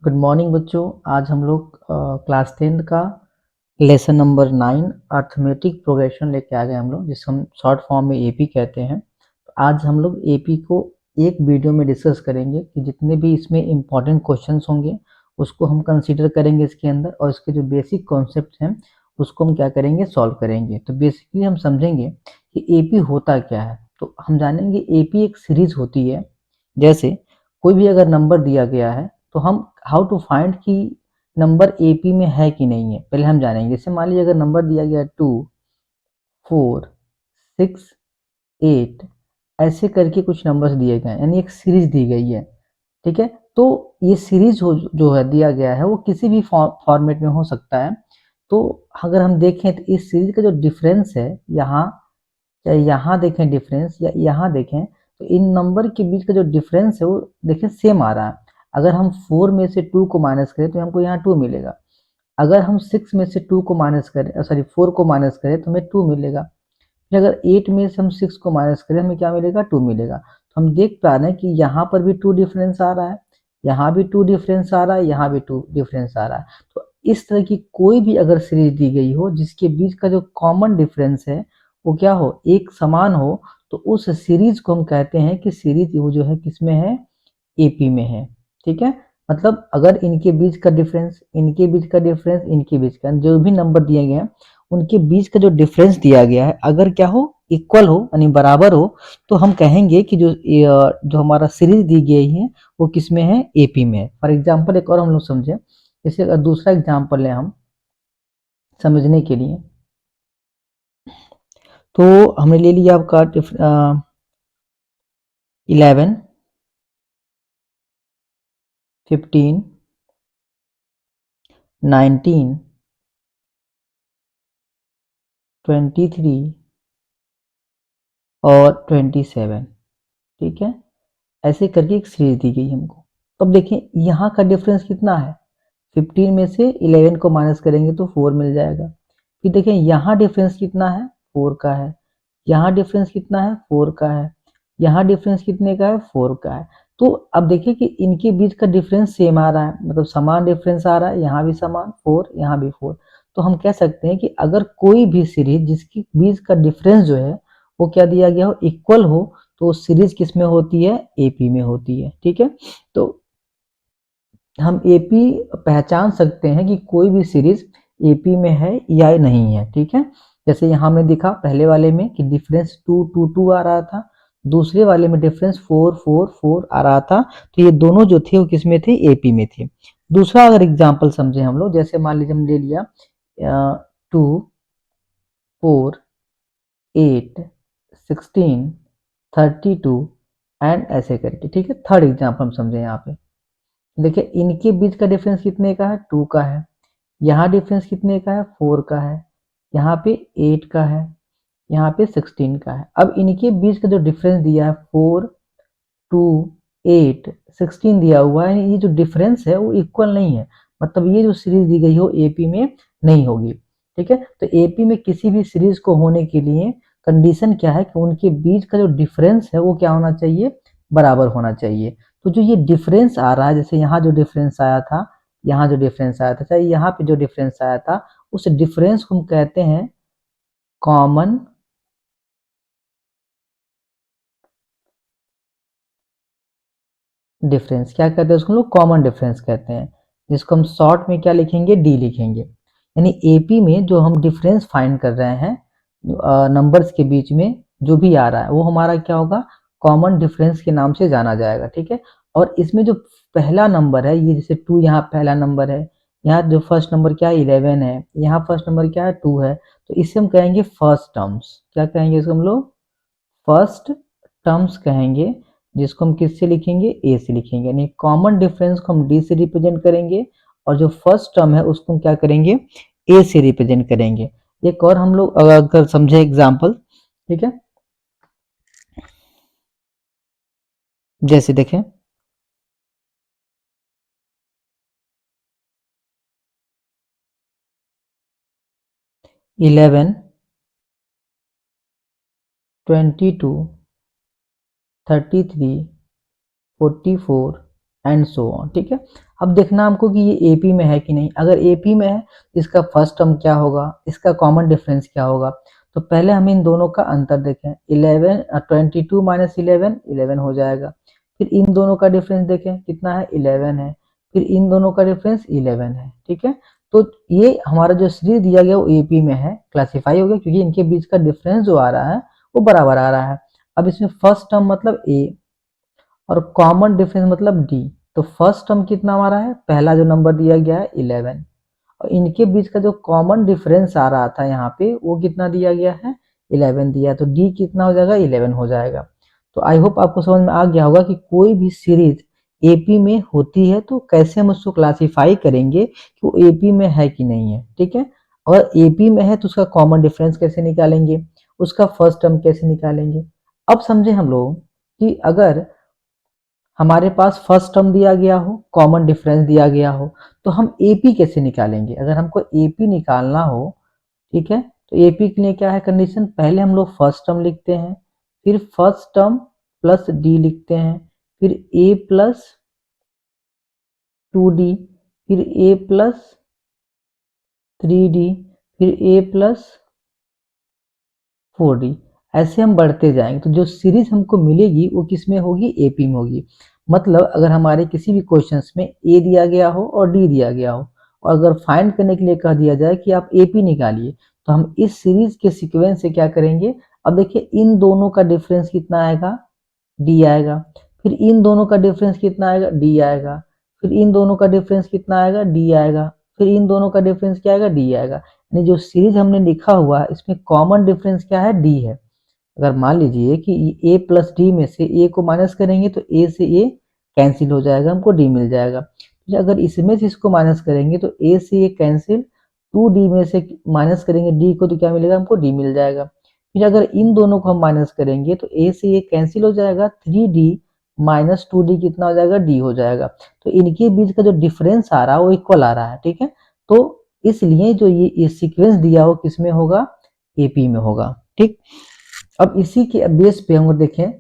Good morning बच्चों। आज हम लोग क्लास 10 का लेसन नंबर 9 अर्थमेटिक प्रोग्रेशन लेके आ गए हम लोग, जिसको हम शॉर्ट फॉर्म में एपी कहते हैं। तो आज हम लोग एपी को एक वीडियो में डिस्कस करेंगे कि जितने भी इसमें इम्पॉर्टेंट क्वेश्चंस होंगे उसको हम कंसीडर करेंगे इसके अंदर, और इसके जो बेसिक कॉन्सेप्ट हैं उसको हम क्या करेंगे, सॉल्व करेंगे। तो बेसिकली हम समझेंगे कि एपी होता क्या है। तो हम जानेंगे एपी एक सीरीज होती है। जैसे कोई भी अगर नंबर दिया गया है तो हम हाउ टू फाइंड कि नंबर एपी में है कि नहीं है, पहले हम जानेंगे। जैसे मान लीजिए अगर नंबर दिया गया 2, 4, 6, 8, ऐसे करके कुछ नंबर्स दिए गए हैं, यानी एक सीरीज दी गई है। ठीक है, तो ये सीरीज जो है दिया गया है वो किसी भी फॉर्मेट में हो सकता है। तो अगर हम देखें तो इस सीरीज का जो डिफरेंस है यहाँ, चाहे यहाँ देखें डिफरेंस या यहाँ देखें, तो इन नंबर के बीच का जो डिफरेंस है वो देखें सेम आ रहा है। अगर हम 4 में से 2 को माइनस करें तो हमको यहाँ 2 मिलेगा। अगर हम 6 में से 2 को माइनस करें, सॉरी 4 को माइनस करें तो हमें 2 मिलेगा। फिर अगर 8 में से हम 6 को माइनस करें हमें क्या मिलेगा, 2 मिलेगा। तो हम देख पा रहे हैं कि यहाँ पर भी 2 डिफरेंस आ रहा है, यहाँ भी 2 डिफरेंस आ रहा है, यहाँ भी 2 डिफरेंस आ रहा है। तो इस तरह की कोई भी अगर सीरीज दी गई हो जिसके बीच का जो कॉमन डिफरेंस है वो क्या हो, एक समान हो, तो उस सीरीज को हम कहते हैं कि सीरीज वो जो है किसमें है, एपी में है। ठीक है, मतलब अगर इनके बीच का डिफरेंस, इनके बीच का डिफरेंस, इनके बीच का जो भी नंबर दिए गए हैं उनके बीच का जो डिफरेंस दिया गया है अगर क्या हो, इक्वल हो यानी बराबर हो, तो हम कहेंगे कि जो हमारा सीरीज दी गई है वो किसमें है, एपी में है। फॉर एग्जांपल एक और हम लोग समझे, जैसे अगर दूसरा एग्जांपल लें हम समझने के लिए, तो हमने ले लिया आपका 11, 15, 19, 23 और 27। ठीक है, ऐसे करके एक सीरीज दी गई हमको। तो अब देखें यहाँ का डिफरेंस कितना है, 15 में से 11 को माइनस करेंगे तो 4 मिल जाएगा। फिर देखें यहाँ डिफरेंस कितना है, 4 का है। यहाँ डिफरेंस कितना है, 4 का है। यहाँ डिफरेंस कितने का है, 4 का है। तो अब देखिए कि इनके बीच का डिफरेंस सेम आ रहा है, मतलब समान डिफरेंस आ रहा है, यहाँ भी समान 4, यहाँ भी 4। तो हम कह सकते हैं कि अगर कोई भी सीरीज जिसके बीच का डिफरेंस जो है वो क्या दिया गया हो, इक्वल हो, तो सीरीज किस में होती है, एपी में होती है। ठीक है, तो हम एपी पहचान सकते हैं कि कोई भी सीरीज एपी में है या नहीं है। ठीक है, जैसे यहाँ हमने देखा पहले वाले में कि डिफरेंस 2 2 2 आ रहा था, दूसरे वाले में डिफरेंस 4 4 4 आ रहा था। तो ये दोनों जो थे वो किस में थे, एपी में थे। दूसरा अगर एग्जांपल समझे हम लोग, जैसे मान लीजिए हम ले लिया 2, 4, 8, 16, 32 एंड ऐसे करके। ठीक है, थर्ड एग्जांपल हम समझे यहाँ पे, देखिए इनके बीच का डिफरेंस कितने का है, 2 का है। यहाँ डिफरेंस कितने का है, 4 का है। यहाँ पे 8 का है, यहाँ पे 16 का है। अब इनके बीच का जो डिफरेंस दिया है 4, 2, 8, 16 दिया हुआ है, ये जो डिफरेंस है वो इक्वल नहीं है, मतलब ये जो सीरीज दी गई हो एपी में नहीं होगी। ठीक है, तो एपी में किसी भी सीरीज को होने के लिए कंडीशन क्या है कि उनके बीच का जो डिफरेंस है वो क्या होना चाहिए, बराबर होना चाहिए। तो जो ये डिफरेंस आ रहा है, जैसे यहाँ जो डिफरेंस आया था, यहाँ जो डिफरेंस आया था, चाहे यहाँ पे जो डिफरेंस आया था, उस डिफरेंस को हम कहते हैं कॉमन डिफरेंस। क्या कहते हैं उसको लोग, कॉमन डिफरेंस कहते हैं, जिसको हम शॉर्ट में क्या लिखेंगे, डी लिखेंगे। यानी एपी में जो हम डिफरेंस फाइंड कर रहे हैं नंबर्स के बीच में जो भी आ रहा है वो हमारा क्या होगा, कॉमन डिफरेंस के नाम से जाना जाएगा। ठीक है, और इसमें जो पहला नंबर है, ये जैसे 2 यहाँ पहला नंबर है, यहाँ जो फर्स्ट नंबर क्या है, 11 है, यहाँ फर्स्ट नंबर क्या है, 2 है, तो इसे हम कहेंगे फर्स्ट टर्म्स। क्या कहेंगे इसको हम लोग, फर्स्ट टर्म्स कहेंगे, जिसको हम किससे लिखेंगे, ए से लिखेंगे। यानी कॉमन डिफरेंस को हम डी से रिप्रेजेंट करेंगे, और जो फर्स्ट टर्म है उसको हम क्या करेंगे, ए से रिप्रेजेंट करेंगे। एक और हम लोग अगर समझे एग्जांपल, ठीक है, जैसे देखें 11, 22, 33, 44 एंड सो ऑन। ठीक है, अब देखना हमको कि ये एपी में है कि नहीं। अगर एपी में है तो इसका फर्स्ट टर्म क्या होगा, इसका कॉमन डिफरेंस क्या होगा। तो पहले हम इन दोनों का अंतर देखें। 22 माइनस 11 हो जाएगा। फिर इन दोनों का डिफरेंस देखें कितना है, 11 है। फिर इन दोनों का डिफरेंस 11 है। ठीक है, तो ये हमारा जो सीरीज दिया गया वो एपी में है, क्लासिफाई हो गया, क्योंकि इनके बीच का डिफरेंस जो आ रहा है वो बराबर आ रहा है। अब इसमें फर्स्ट टर्म मतलब ए और कॉमन डिफरेंस मतलब डी। तो फर्स्ट टर्म कितना हमारा है, पहला जो नंबर दिया गया है 11, और इनके बीच का जो कॉमन डिफरेंस आ रहा था यहाँ पे वो कितना दिया गया है, 11 दिया है। तो डी कितना हो जाएगा, 11 हो जाएगा। तो आई होप आपको समझ में आ गया होगा कि कोई भी सीरीज एपी में होती है तो कैसे हम उसको क्लासिफाई करेंगे कि वो एपी में है कि नहीं है। ठीक है, अगर एपी में है तो उसका कॉमन डिफरेंस कैसे निकालेंगे, उसका फर्स्ट टर्म कैसे निकालेंगे। अब समझे हम लोग कि अगर हमारे पास फर्स्ट टर्म दिया गया हो, कॉमन डिफरेंस दिया गया हो, तो हम एपी कैसे निकालेंगे। अगर हमको एपी निकालना हो, ठीक है, तो एपी के लिए क्या है कंडीशन, पहले हम लोग फर्स्ट टर्म लिखते हैं, फिर फर्स्ट टर्म प्लस डी लिखते हैं, फिर ए प्लस 2d, फिर ए प्लस 3d, फिर ए प्लस 4d, ऐसे हम बढ़ते जाएंगे। तो जो सीरीज हमको मिलेगी वो किस में होगी, एपी में होगी। मतलब अगर हमारे किसी भी क्वेश्चंस में ए दिया गया हो और डी दिया गया हो, और अगर फाइंड करने के लिए कह दिया जाए कि आप एपी निकालिए, तो हम इस सीरीज के सीक्वेंस से क्या करेंगे। अब देखिए इन दोनों का डिफरेंस कितना आएगा, डी आएगा। फिर इन दोनों का डिफरेंस कितना आएगा, डी आएगा। फिर इन दोनों का डिफरेंस कितना आएगा, डी आएगा। फिर इन दोनों का डिफरेंस क्या आएगा, डी आएगा। यानी जो सीरीज हमने लिखा हुआ है इसमें कॉमन डिफरेंस क्या है, डी है। अगर मान लीजिए कि ए प्लस डी में से ए को माइनस करेंगे तो ए से ए कैंसिल हो जाएगा, हमको डी मिल जाएगा। तो अगर इसमें से इसको माइनस करेंगे तो ए से ए कैंसिल, 2d में से माइनस करेंगे डी को तो क्या मिलेगा, हमको डी मिल जाएगा। फिर अगर इन दोनों को हम माइनस करेंगे तो ए से ए कैंसिल हो जाएगा, 3d माइनस 2d कितना हो जाएगा, डी हो जाएगा। तो इनके बीच का जो डिफरेंस आ रहा है वो इक्वल आ रहा है। ठीक है, तो इसलिए जो ये सीक्वेंस दिया हो किसमें होगा, एपी में होगा। ठीक, अब इसी के बेस पे हम देखें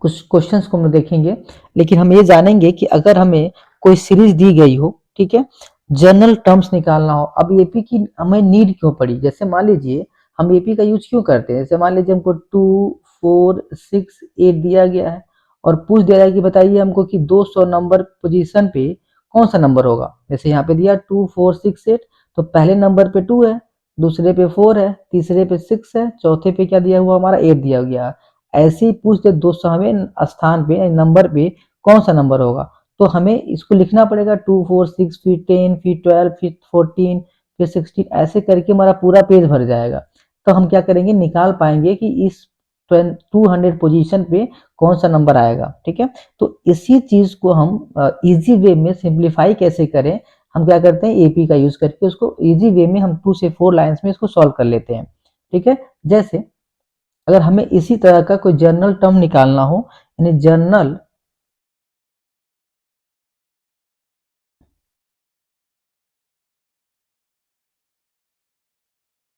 कुछ क्वेश्चंस को हम देखेंगे, लेकिन हम ये जानेंगे कि अगर हमें कोई सीरीज दी गई हो, ठीक है, जनरल टर्म्स निकालना हो, अब एपी की हमें नीड क्यों पड़ी। जैसे मान लीजिए हम एपी का यूज क्यों करते हैं, जैसे मान लीजिए हमको 2 4 6 8 दिया गया है और पूछ दिया है कि बताइए हमको कि 200 नंबर पोजीशन पे कौन सा नंबर होगा। जैसे यहाँ पे दिया 2 4 6 8, तो पहले नंबर पे 2 है, दूसरे पे 4 है, तीसरे पे 6 है, चौथे पे क्या दिया हुआ हमारा 8 दिया गया। ऐसे ही पूछ दे 200वें स्थान पे नंबर पे कौन सा नंबर होगा, तो हमें इसको लिखना पड़ेगा 2 4 6 फिर 10 फिर 12 फिर 14 फिर 16, ऐसे करके हमारा पूरा पेज भर जाएगा। तो हम क्या करेंगे, निकाल पाएंगे कि इस 200 पोजीशन पे कौन सा नंबर आएगा। ठीक है, तो इसी चीज को हम इजी वे में सिंप्लीफाई कैसे करें, हम क्या करते हैं एपी का यूज करके उसको इजी वे में हम 2 से 4 लाइंस में इसको सॉल्व कर लेते हैं। ठीक है, जैसे अगर हमें इसी तरह का कोई जर्नल टर्म निकालना हो, यानी journal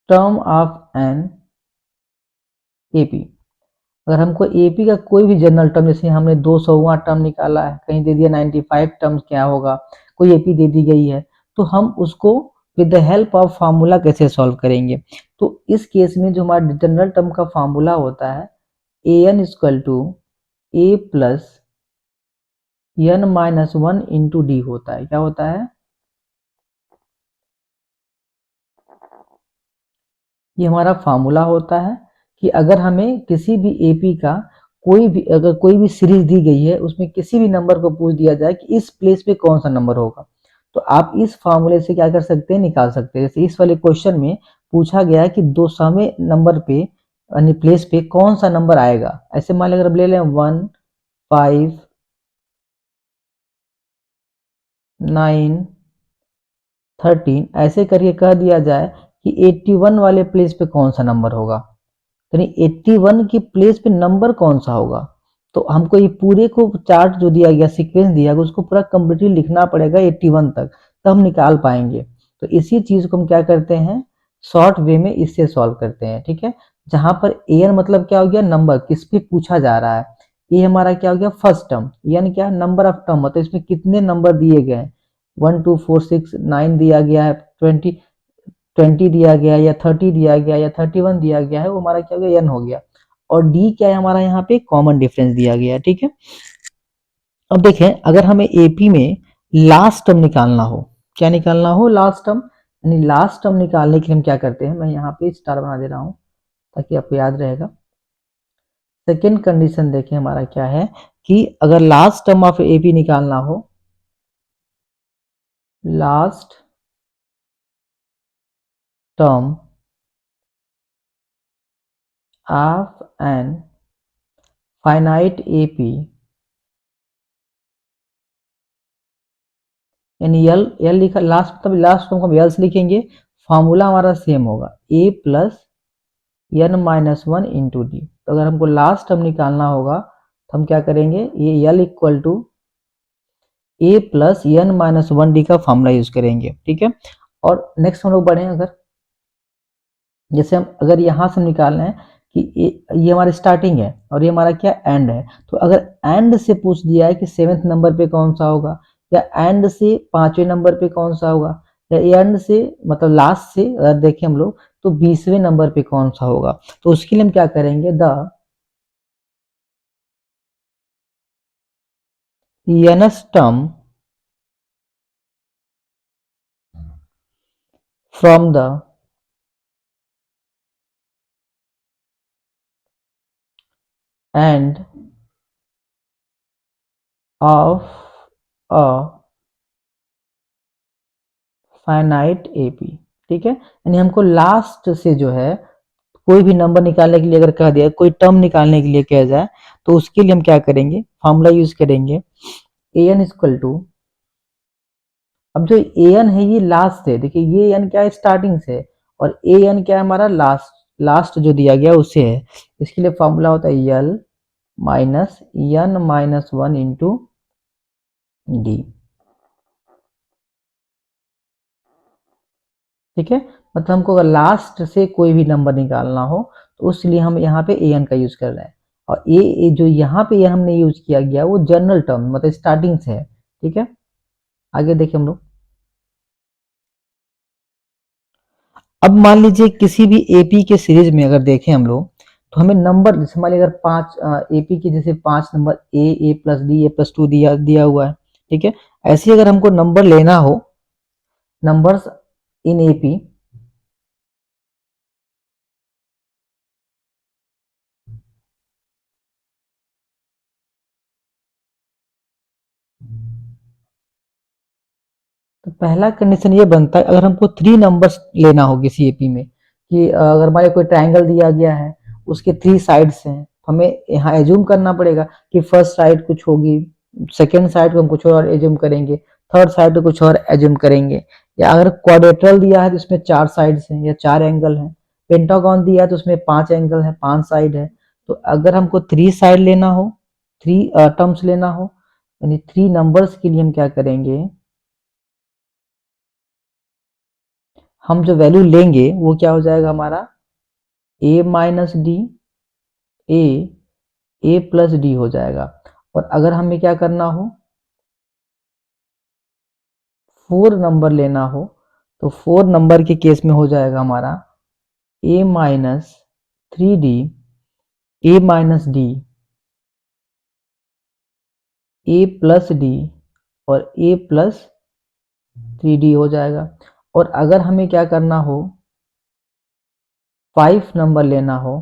term of an AP, अगर हमको एपी का कोई भी जनरल टर्म, जैसे हमने 200वां टर्म निकाला है, कहीं दे दिया 95 टर्म क्या होगा, कोई एपी दे दी गई है, तो हम उसको with the help of formula कैसे सॉल्व करेंगे। तो इस केस में जो हमारा जनरल टर्म का फार्मूला होता है A N equal to A plus N minus 1 into D होता है। क्या होता है, ये हमारा फार्मूला होता है कि अगर हमें किसी भी एपी का अगर कोई भी सीरीज दी गई है उसमें किसी भी नंबर को पूछ दिया जाए कि इस प्लेस पे कौन सा नंबर होगा, तो आप इस फार्मूले से क्या कर सकते हैं, निकाल सकते हैं। जैसे इस वाले क्वेश्चन में पूछा गया है कि 200वें नंबर पे यानी प्लेस पे कौन सा नंबर आएगा। ऐसे मान लें अगर ले लें 1 5 9 13, ऐसे करके कह दिया जाए कि 81 वाले प्लेस पे कौन सा नंबर होगा, यानी 81 की प्लेस पे नंबर कौन सा होगा। तो हमको ये पूरे को चार्ट जो दिया गया, सीक्वेंस दिया गया, उसको पूरा कंप्लीटली लिखना पड़ेगा 81 तक, तब हम निकाल पाएंगे। तो इसी चीज को हम क्या करते हैं, शॉर्ट वे में इससे सॉल्व करते हैं। ठीक है, जहां पर एन मतलब क्या हो गया, नंबर किस पे पूछा जा रहा है, ये हमारा क्या हो गया फर्स्ट टर्म, यानी क्या नंबर ऑफ टर्म, मतलब इसमें कितने नंबर दिए गए हैं, 1 2 4 6 9 दिया गया है, 20 दिया गया है, या 30 दिया गया है, या 31 दिया गया है, वो हमारा क्या हो गया n हो गया। और डी क्या है हमारा यहाँ पे कॉमन डिफरेंस दिया गया है, ठीक है। अब देखें अगर हमें एपी में लास्ट टर्म निकालना हो, क्या निकालना हो लास्ट टर्म, यानी लास्ट टर्म निकालने के लिए हम क्या करते हैं, मैं यहाँ पे स्टार बना दे रहा हूँ ताकि आपको याद रहेगा। सेकेंड कंडीशन देखें हमारा क्या है कि अगर लास्ट टर्म ऑफ एपी निकालना हो, last term of an finite AP, यानी यल लिखा लास्ट, तब लास्ट टर्म को हम यल से लिखेंगे, फॉर्मूला हमारा सेम होगा a plus N minus one into d. तो अगर हमको लास्ट टर्म निकालना होगा तो हम क्या करेंगे, ये L equal to A plus N minus one D का फॉर्मूला यूज करेंगे, ठीक है। और नेक्स्ट हम लोग बढ़े, अगर जैसे हम अगर यहाँ से निकालना है कि ये हमारा स्टार्टिंग है और ये हमारा क्या एंड है, तो अगर एंड से पूछ दिया है कि 7वें नंबर पे कौन सा होगा, या एंड से 5वें नंबर पे कौन सा होगा, या एंड से मतलब लास्ट से अगर देखें हम लोग तो 20वें नंबर पे कौन सा होगा, तो उसके लिए हम क्या करेंगे, the nth term from the end of a finite AP, ठीक है। यानी हमको लास्ट से जो है कोई भी नंबर निकालने के लिए अगर कह दिया, कोई टर्म निकालने के लिए कह जाए, तो उसके लिए हम क्या करेंगे, फॉर्मूला यूज करेंगे ए एन इक्वल टू, अब जो ए एन है ये लास्ट है, देखिए ये एन क्या है स्टार्टिंग से, और ए एन क्या है हमारा लास्ट, लास्ट जो दिया गया उससे है। इसके लिए फॉर्मूला होता है L minus N minus one into D, ठीक है। मतलब हमको अगर लास्ट से कोई भी नंबर निकालना हो तो उसके लिए हम यहाँ पे ए एन का यूज कर रहे हैं, और ए जो यहाँ पे हमने यूज किया गया वो जनरल टर्म मतलब स्टार्टिंग से है, ठीक है। आगे देखिए हम लोग, अब मान लीजिए किसी भी एपी के सीरीज में अगर देखें हम लोग तो हमें नंबर, जैसे मान लीजिए अगर पांच एपी के जैसे 5 number A plus D A plus two दिया दिया हुआ है, ठीक है। ऐसे अगर हमको नंबर लेना हो, नंबर्स इन एपी, तो पहला कंडीशन ये बनता है अगर हमको 3 नंबर्स लेना हो किसी एपी में, कि अगर हमारे कोई ट्राइंगल दिया गया है उसके 3 साइड्स हैं, हमें यहाँ एज्यूम करना पड़ेगा कि फर्स्ट साइड कुछ होगी, सेकेंड साइड को हम कुछ और एज्यूम करेंगे, थर्ड साइड को कुछ और एज्यूम करेंगे। या अगर क्वाड्रेटरल दिया है तो उसमें 4 साइड्स हैं या 4 एंगल हैं, पेंटागन दिया है तो उसमें 5 एंगल है, 5 साइड है। तो अगर हमको 3 साइड लेना हो, 3 टर्म्स लेना हो, यानी 3 नंबर्स के लिए हम क्या करेंगे, हम जो वैल्यू लेंगे वो क्या हो जाएगा हमारा a minus D, A plus D हो जाएगा। और अगर हमें क्या करना हो 4 नंबर लेना हो, तो 4 नंबर के केस में हो जाएगा हमारा a minus 3d, A minus D, A plus D, और a प्लस 3d हो जाएगा। और अगर हमें क्या करना हो 5 नंबर लेना हो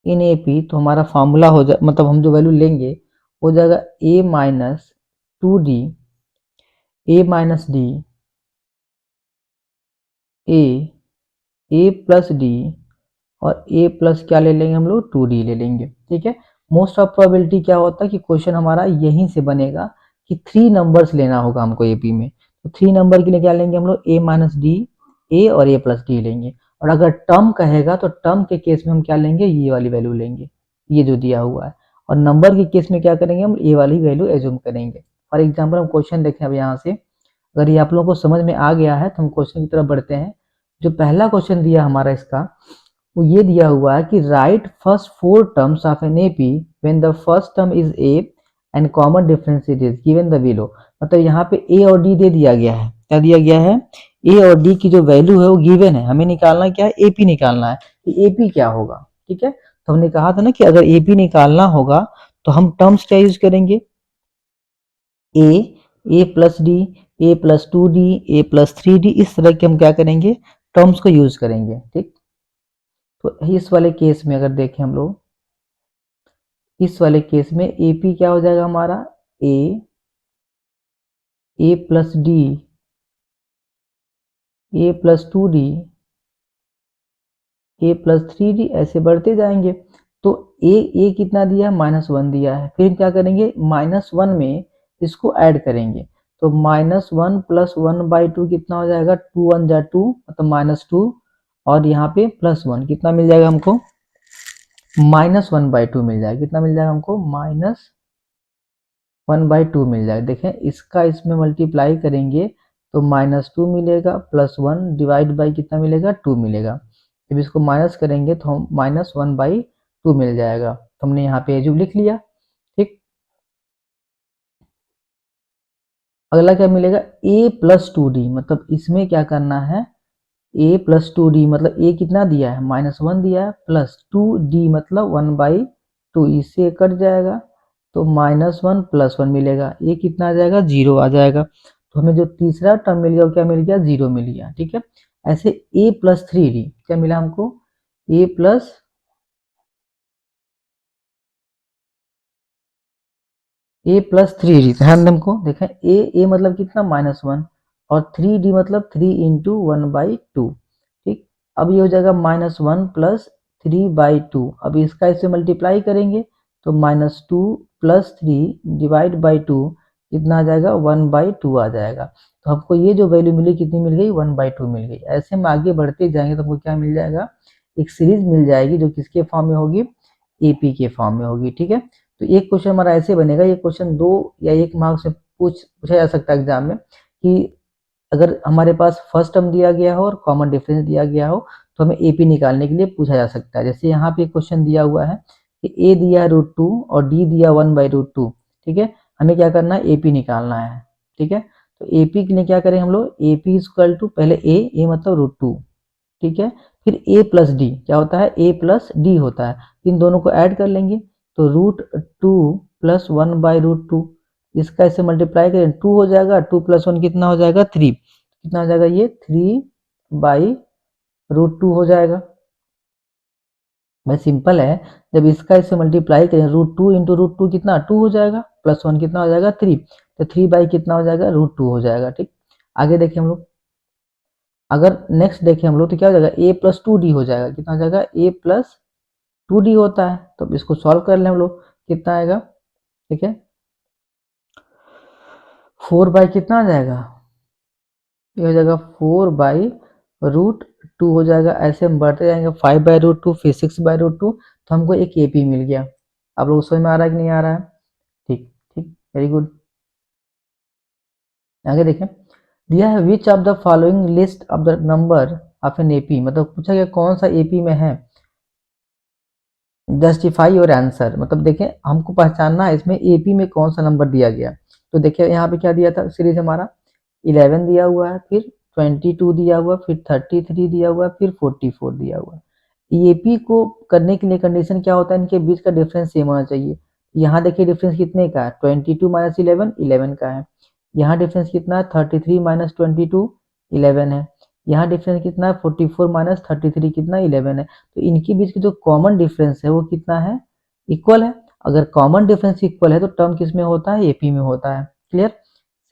इन एपी, तो हमारा फॉर्मूला हो जाए, मतलब हम जो वैल्यू लेंगे हो जाएगा a minus 2d, A minus D, A plus D, और ए प्लस क्या ले लेंगे हम लोग 2d ले लेंगे, ठीक है। मोस्ट ऑफ प्रोबेबिलिटी क्या होता है कि क्वेश्चन हमारा यहीं से बनेगा कि 3 नंबर्स लेना होगा हमको एपी में, तो 3 नंबर के लिए क्या लेंगे हम लोग ए माइनस डी, ए और ए प्लस डी लेंगे। और अगर टर्म कहेगा तो टर्म के केस में हम क्या लेंगे, ये वाली वैल्यू लेंगे, ये जो दिया हुआ है। और नंबर के केस में क्या करेंगे, हम ए वाली वैल्यू एज्यूम करेंगे। फॉर एग्जाम्पल हम क्वेश्चन देखें अब यहाँ से, अगर ये आप लोगों को समझ में आ गया है तो हम क्वेश्चन की तरफ बढ़ते हैं। जो पहला क्वेश्चन दिया हमारा इसका, वो ये दिया हुआ है कि right first 4 terms of an AP when the first term is A and common difference it is given the below. मतलब यहाँ पे ए और डी दे दिया गया है। क्या दिया गया है? ए और डी की जो वैल्यू है वो गिवन है, हमें निकालना क्या है? एपी निकालना है कि एपी क्या होगा। ठीक है, तो हमने कहा था ना कि अगर एपी निकालना होगा तो हम टर्म्स क्या यूज करेंगे? ए प्लस डी, ए प्लस 2d, ए प्लस 3d, इस तरह के हम क्या करेंगे? टर्म्स को यूज करेंगे। ठीक, तो इस वाले केस में अगर देखें हम लोग, इस वाले केस में एपी क्या हो जाएगा हमारा? ए प्लस डी, ए प्लस 2d, ए प्लस 3d, ऐसे बढ़ते जाएंगे। तो ए कितना दिया है? -1 दिया है। फिर क्या करेंगे? -1 में इसको ऐड करेंगे, तो -1 प्लस 1/2 कितना हो जाएगा? 2 1 जा 2, मतलब -2, और यहाँ पे +1 कितना मिल जाएगा हमको? -1/2 मिल जाएगा। कितना मिल जाएगा हमको? -1/2 मिल जाएगा। देखें, इसका इसमें मल्टीप्लाई करेंगे तो -2 मिलेगा, +1 डिवाइड बाई कितना मिलेगा? 2 मिलेगा। जब इसको माइनस करेंगे तो हम -1/2 मिल जाएगा। तो हमने यहाँ पे जो लिख लिया। ठीक, अगला क्या मिलेगा? a प्लस 2d, मतलब इसमें क्या करना है? a प्लस 2d, मतलब a कितना दिया है? -1 दिया है, प्लस 2d मतलब 1/2, इससे कट जाएगा तो -1 प्लस 1 मिलेगा। ये कितना आ जाएगा? 0 आ जाएगा। तो हमें जो तीसरा टर्म मिल गया वो क्या मिल गया? 0 मिल गया। ठीक है, ऐसे a प्लस 3d क्या मिला हमको? a प्लस थ्री डी, ध्यान दें हमको, देखें ए मतलब कितना? -1, और 3d मतलब 3 इंटू 1/2। ठीक, अब ये हो जाएगा -1 प्लस 3/2। अब इसका इससे मल्टीप्लाई करेंगे तो -2 प्लस 3 डिवाइड बाई 2 कितना आ जाएगा? 1/2 आ जाएगा। तो हमको ये जो वैल्यू मिली कितनी मिल गई? 1/2 मिल गई। ऐसे हम आगे बढ़ते जाएंगे तो हमको क्या मिल जाएगा? एक सीरीज मिल जाएगी जो किसके फॉर्म में होगी? एपी के फॉर्म में होगी। ठीक है, तो एक क्वेश्चन हमारा ऐसे बनेगा, ये क्वेश्चन 2 या 1 मार्क्स से पूछा जा सकता है एग्जाम में, कि अगर हमारे पास फर्स्ट टर्म दिया गया हो और कॉमन डिफरेंस दिया गया हो तो हमें एपी निकालने के लिए पूछा जा सकता है। जैसे यहाँ पे क्वेश्चन दिया हुआ है कि ए दिया है √2 और डी दिया 1/√2। ठीक है, हमें क्या करना है? एपी निकालना है। ठीक है, तो एपी के लिए क्या करें हम लोग? एपी इक्वल टू पहले ए मतलब √2। ठीक है, फिर a प्लस डी क्या होता है? a प्लस डी होता है। इन दोनों को ऐड कर लेंगे तो √2 प्लस 1/√2, इसका इससे मल्टीप्लाई करें 2 हो जाएगा, 2 प्लस 1 कितना हो जाएगा? 3। कितना हो जाएगा? ये 3/√2 हो जाएगा। भाई सिंपल है, जब इसका इससे मल्टीप्लाई करें √2 इंटू √2 कितना? 2 हो जाएगा, प्लस 1 कितना हो जाएगा? 3, तो 3 कितना हो जाएगा? √2 हो जाएगा। ठीक, आगे देखिए हम लोग, अगर नेक्स्ट देखें हम लोग तो क्या हो जाएगा? a प्लस 2d हो जाएगा। कितना हो जाएगा? a प्लस 2d होता है, तो इसको सॉल्व कर लें हम लोग, कितना आएगा? ठीक है, 4 कितना आ जाएगा? ये हो जाएगा 4/√2 हो जाएगा। ऐसे हम बढ़ते जाएंगे, 5/√2, फिर 6/√2, तो हमको एक एपी मिल गया। आप लोग समझ में आ रहा है कि नहीं आ रहा है? ठीक ठीक, वेरी गुड। आगे देखें, दिया है which of the following list of the number of an AP, मतलब पूछा गया कौन सा एपी में है। जस्टिफाई और आंसर, मतलब देखें हमको पहचानना है इसमें एपी में कौन सा नंबर दिया गया। तो देखिए यहाँ पे क्या दिया था? सीरीज हमारा 11 दिया हुआ है, फिर 22 दिया हुआ, फिर 33 दिया हुआ, फिर 44 दिया हुआ। एपी को करने के लिए कंडीशन क्या होता है? इनके बीच का डिफरेंस सेम होना चाहिए। यहाँ देखिए डिफरेंस कितने का है? 22 माइनस 11 11 का है। यहाँ डिफरेंस कितना है? 33 माइनस 22 11 है। यहाँ डिफरेंस कितना है? 44 माइनस 33 कितना? 11 है। तो इनके बीच की जो कॉमन डिफरेंस है वो कितना है? इक्वल है। अगर कॉमन डिफरेंस इक्वल है तो टर्म किस में होता है? एपी में होता है। क्लियर?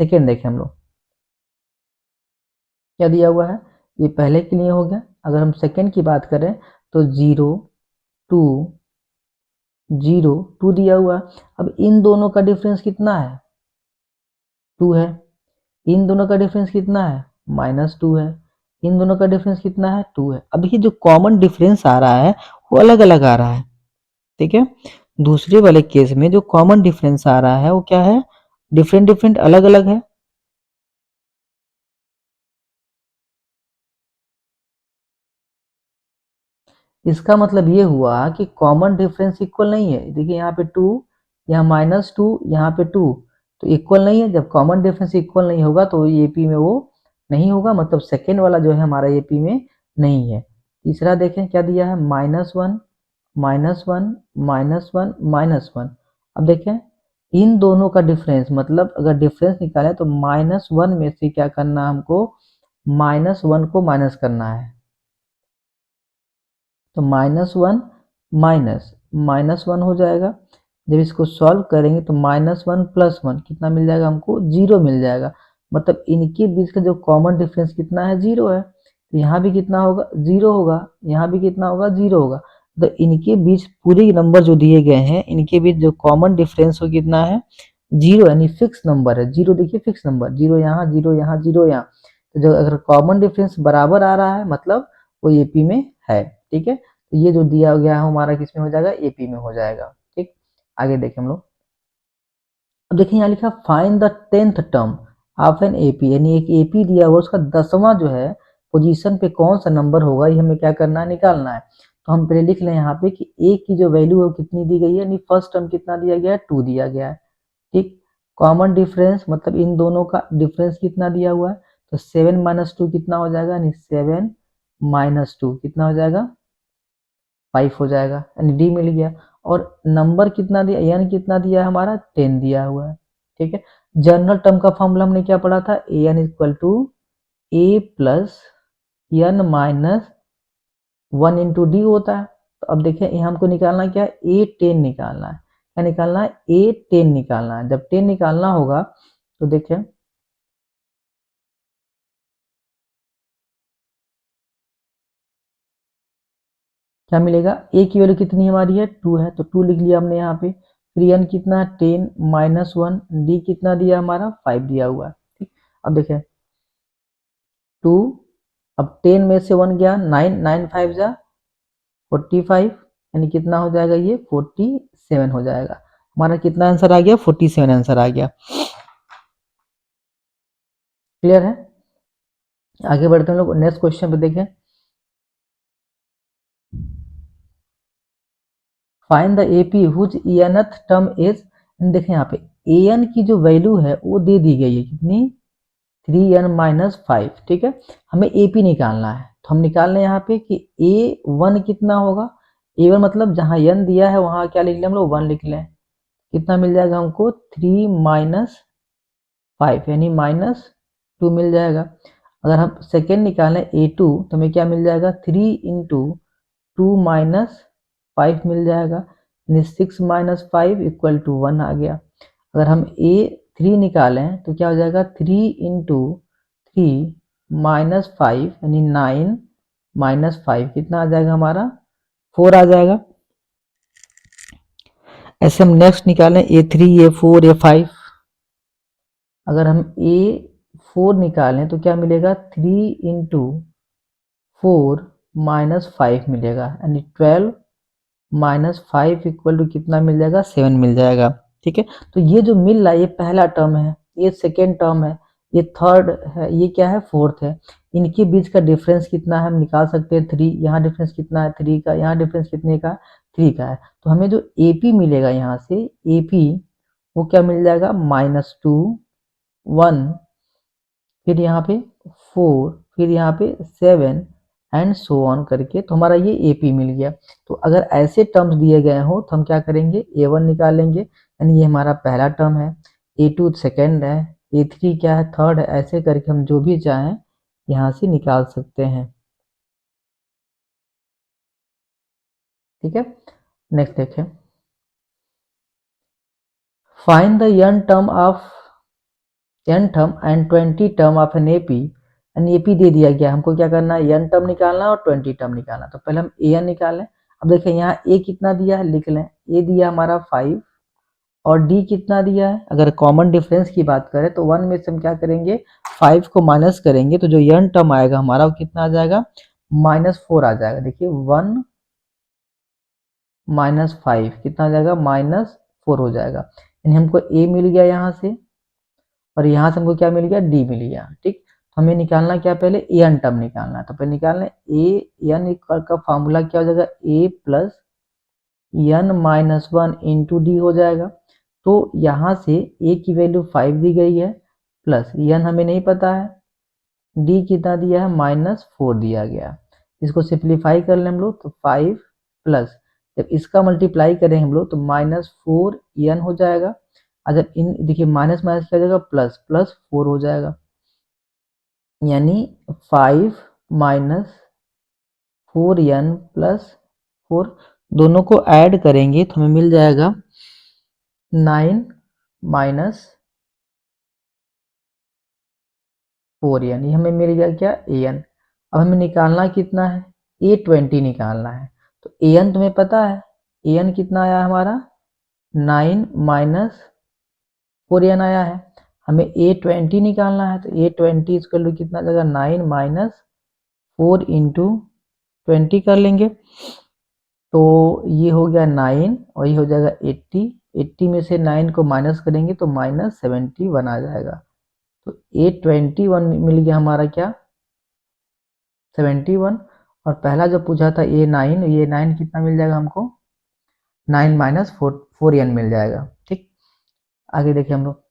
सेकेंड देखें हम लोग, क्या दिया हुआ है? ये पहले के लिए हो गया। अगर हम सेकेंड की बात करें तो 0 2 0 2 दिया हुआ है। अब इन दोनों का डिफरेंस कितना है? 2 है। इन दोनों का डिफरेंस कितना है? -2 है। इन दोनों का डिफरेंस कितना है? 2 है। अब ये जो कॉमन डिफरेंस आ रहा है वो अलग अलग आ रहा है। ठीक है, दूसरे वाले केस में जो कॉमन डिफरेंस आ रहा है वो क्या है? डिफरेंट डिफरेंट अलग अलग है। इसका मतलब ये हुआ कि कॉमन डिफरेंस इक्वल नहीं है। देखिए यहाँ पे 2, यहाँ -2, यहाँ पे 2, तो इक्वल नहीं है। जब कॉमन डिफरेंस इक्वल नहीं होगा तो एपी में वो नहीं होगा, मतलब सेकेंड वाला जो है हमारा एपी में नहीं है। तीसरा देखें क्या दिया है, -1, -1, -1, -1। अब देखें इन दोनों का डिफरेंस, मतलब अगर डिफरेंस निकालें तो -1 में से क्या करना है हमको, -1 को माइनस करना है। तो -1 -1 हो जाएगा। जब इसको सॉल्व करेंगे तो -1 + 1 कितना मिल जाएगा हमको, 0 मिल जाएगा। मतलब इनके बीच का जो कॉमन डिफरेंस कितना है, 0 है। तो यहाँ भी कितना होगा, 0 होगा, यहाँ भी कितना होगा, 0 होगा। तो इनके बीच पूरे नंबर जो दिए गए हैं, इनके बीच जो कॉमन डिफरेंस हो कितना है, 0, यानी फिक्स नंबर है। 0 देखिए फिक्स नंबर, 0 यहाँ, 0 यहाँ, 0 यहाँ। तो जो अगर कॉमन डिफरेंस बराबर आ रहा है मतलब वो एपी में है। ठीक है, तो ये जो दिया गया है हमारा किस में हो जाएगा, एपी में हो जाएगा। ठीक, आगे देखें हम लोग। अब देखिए यहाँ लिखा find the 10th term of an AP, यानी एक एपी दिया हुआ उसका 10वां जो है पोजीशन पे कौन सा नंबर होगा, ये हमें क्या करना है, निकालना है। तो हम पहले लिख लें यहाँ पे कि ए की जो वैल्यू है कितनी दी गई है, यानी फर्स्ट टर्म कितना दिया गया है, 2 दिया गया है। ठीक, कॉमन डिफरेंस मतलब इन दोनों का डिफरेंस कितना दिया हुआ है, तो 7 - 2 कितना हो जाएगा, यानी 7 - 2 कितना हो जाएगा, 5 हो जाएगा, यानी डी मिल गया। और नंबर कितना दिया, एन कितना दिया है हमारा, 10 दिया हुआ है। ठीक है, जनरल टर्म का फॉर्मूला हमने क्या पढ़ा था, n equal to A plus N minus 1 into D होता है। तो अब देखिए यहाँ हमको निकालना क्या है, ए 10 निकालना है। क्या निकालना है, ए 10 निकालना है। जब 10 निकालना होगा तो देखिए क्या मिलेगा, ए की वैल्यू कितनी हमारी है, 2 है, तो 2 लिख लिया हमने यहाँ पे। फिर एन कितना, 10 -1, डी कितना दिया हमारा, 5 दिया हुआ है। ठीक, अब देखें 2, अब 10 में से 1 गया, 9, 9 5 जा 45, यानी कितना हो जाएगा ये, 47 हो जाएगा। हमारा कितना आंसर आ गया, 47 आंसर आ गया। क्लियर है, आगे बढ़ते हैं लोग नेक्स्ट क्वेश्चन पे देखें। Find the AP whose nth term is, देखें यहाँ पे एन की जो वैल्यू है वो दे दी गई है कितनी, 3n - 5। ठीक है, हमें एपी निकालना है। तो हम निकाल लें यहाँ पे कि a1 कितना होगा, a1 मतलब जहाँ n दिया है वहाँ क्या लिख लें हम लोग, 1 लिख लें। कितना मिल जाएगा हमको, 3 - 5 यानी -2 मिल जाएगा। अगर हम सेकेंड निकालें a2 तो हमें क्या मिल जाएगा, 3 इंटू 2 - 5 मिल जाएगा, यानी 6 - 5 इक्वल टू 1 आ गया। अगर हम a3 निकालें तो क्या हो जाएगा, 3 इंटू 3 - 5 यानी 9 - 5 कितना आ जाएगा हमारा, 4 आ जाएगा। ऐसे हम नेक्स्ट निकालें a3, a4, a5। अगर हम a4 निकालें तो क्या मिलेगा, 3 इंटू 4 - 5 मिलेगा, यानी 12 -5 इक्वल टू कितना मिल जाएगा, 7 मिल जाएगा। ठीक है, तो ये जो मिल रहा है ये पहला टर्म है, ये सेकेंड टर्म है, ये थर्ड है, ये क्या है, फोर्थ है। इनके बीच का डिफरेंस कितना है हम निकाल सकते हैं, 3। यहाँ डिफरेंस कितना है, 3 का। यहाँ डिफरेंस कितने का, 3 का है। तो हमें जो एपी मिलेगा यहाँ से, एपी वो क्या मिल जाएगा, -2, 1, फिर यहाँ पे 4, फिर यहाँ पे 7 एंड सो ऑन करके, तो हमारा ये एपी मिल गया। तो अगर ऐसे टर्म्स दिए गए हो तो हम क्या करेंगे, a1 निकालेंगे, यानी ये हमारा पहला टर्म है, a2 सेकेंड है, a3 क्या है, थर्ड है। ऐसे करके हम जो भी चाहें यहाँ से निकाल सकते हैं। ठीक है, नेक्स्ट देखें, find the n term and 20 term of N AP. N AP दे दिया गया, हमको क्या करना है, n टर्म निकालना है और 20 टर्म निकालना। तो पहले हम an निकालें। अब देखें यहाँ a कितना दिया है, लिख लें। a दिया हमारा 5 और d कितना दिया है। अगर कॉमन डिफरेंस की बात करें तो 1 में से हम क्या करेंगे, 5 को माइनस करेंगे, तो जो n टर्म आएगा हमारा वो कितना आ जाएगा, -4 आ जाएगा। देखिए 1 - 5 कितना आ जाएगा, -4 हो जाएगा। यानी हमको a मिल गया यहाँ से, और यहाँ से हमको क्या मिल गया, डी मिल गया। ठीक, हमें निकालना क्या, पहले ए एन टर्म निकालना है। तो पहले निकालना है ए एन का फॉर्मूला क्या हो जाएगा, a plus N minus one into d हो जाएगा। तो यहाँ से ए की वैल्यू 5 दी गई है, प्लस एन हमें नहीं पता है, डी कितना दिया है, -4 दिया गया। इसको सिंप्लीफाई कर लें हम लोग तो 5 प्लस, जब इसका मल्टीप्लाई करें हम लोग तो -4 एन हो जाएगा। जब इन देखिए माइनस माइनस क्या हो जाएगा, प्लस प्लस 4 हो जाएगा, यानी 5 माइनस 4n प्लस 4, दोनों को ऐड करेंगे तो हमें मिल जाएगा 9 माइनस 4n, ये हमें मिल गया क्या, an। अब हमें निकालना कितना है, a20 निकालना है। तो an तुम्हें पता है, an कितना आया हमारा, 9 माइनस 4n आया है। हमें a20 निकालना है, तो a20 इसका लो कितना जाएगा, 9 माइनस 4 इंटू 20 कर लेंगे, तो ये हो गया 9 और ये हो जाएगा 80। 80 में से 9 को माइनस करेंगे तो -71 आ जाएगा। तो A21 मिल गया हमारा क्या, 71। और पहला जो पूछा था A9, ये 9 कितना मिल जाएगा हमको, 9 माइनस 4n मिल जाएगा। ठीक, आगे देखिए हम लोग,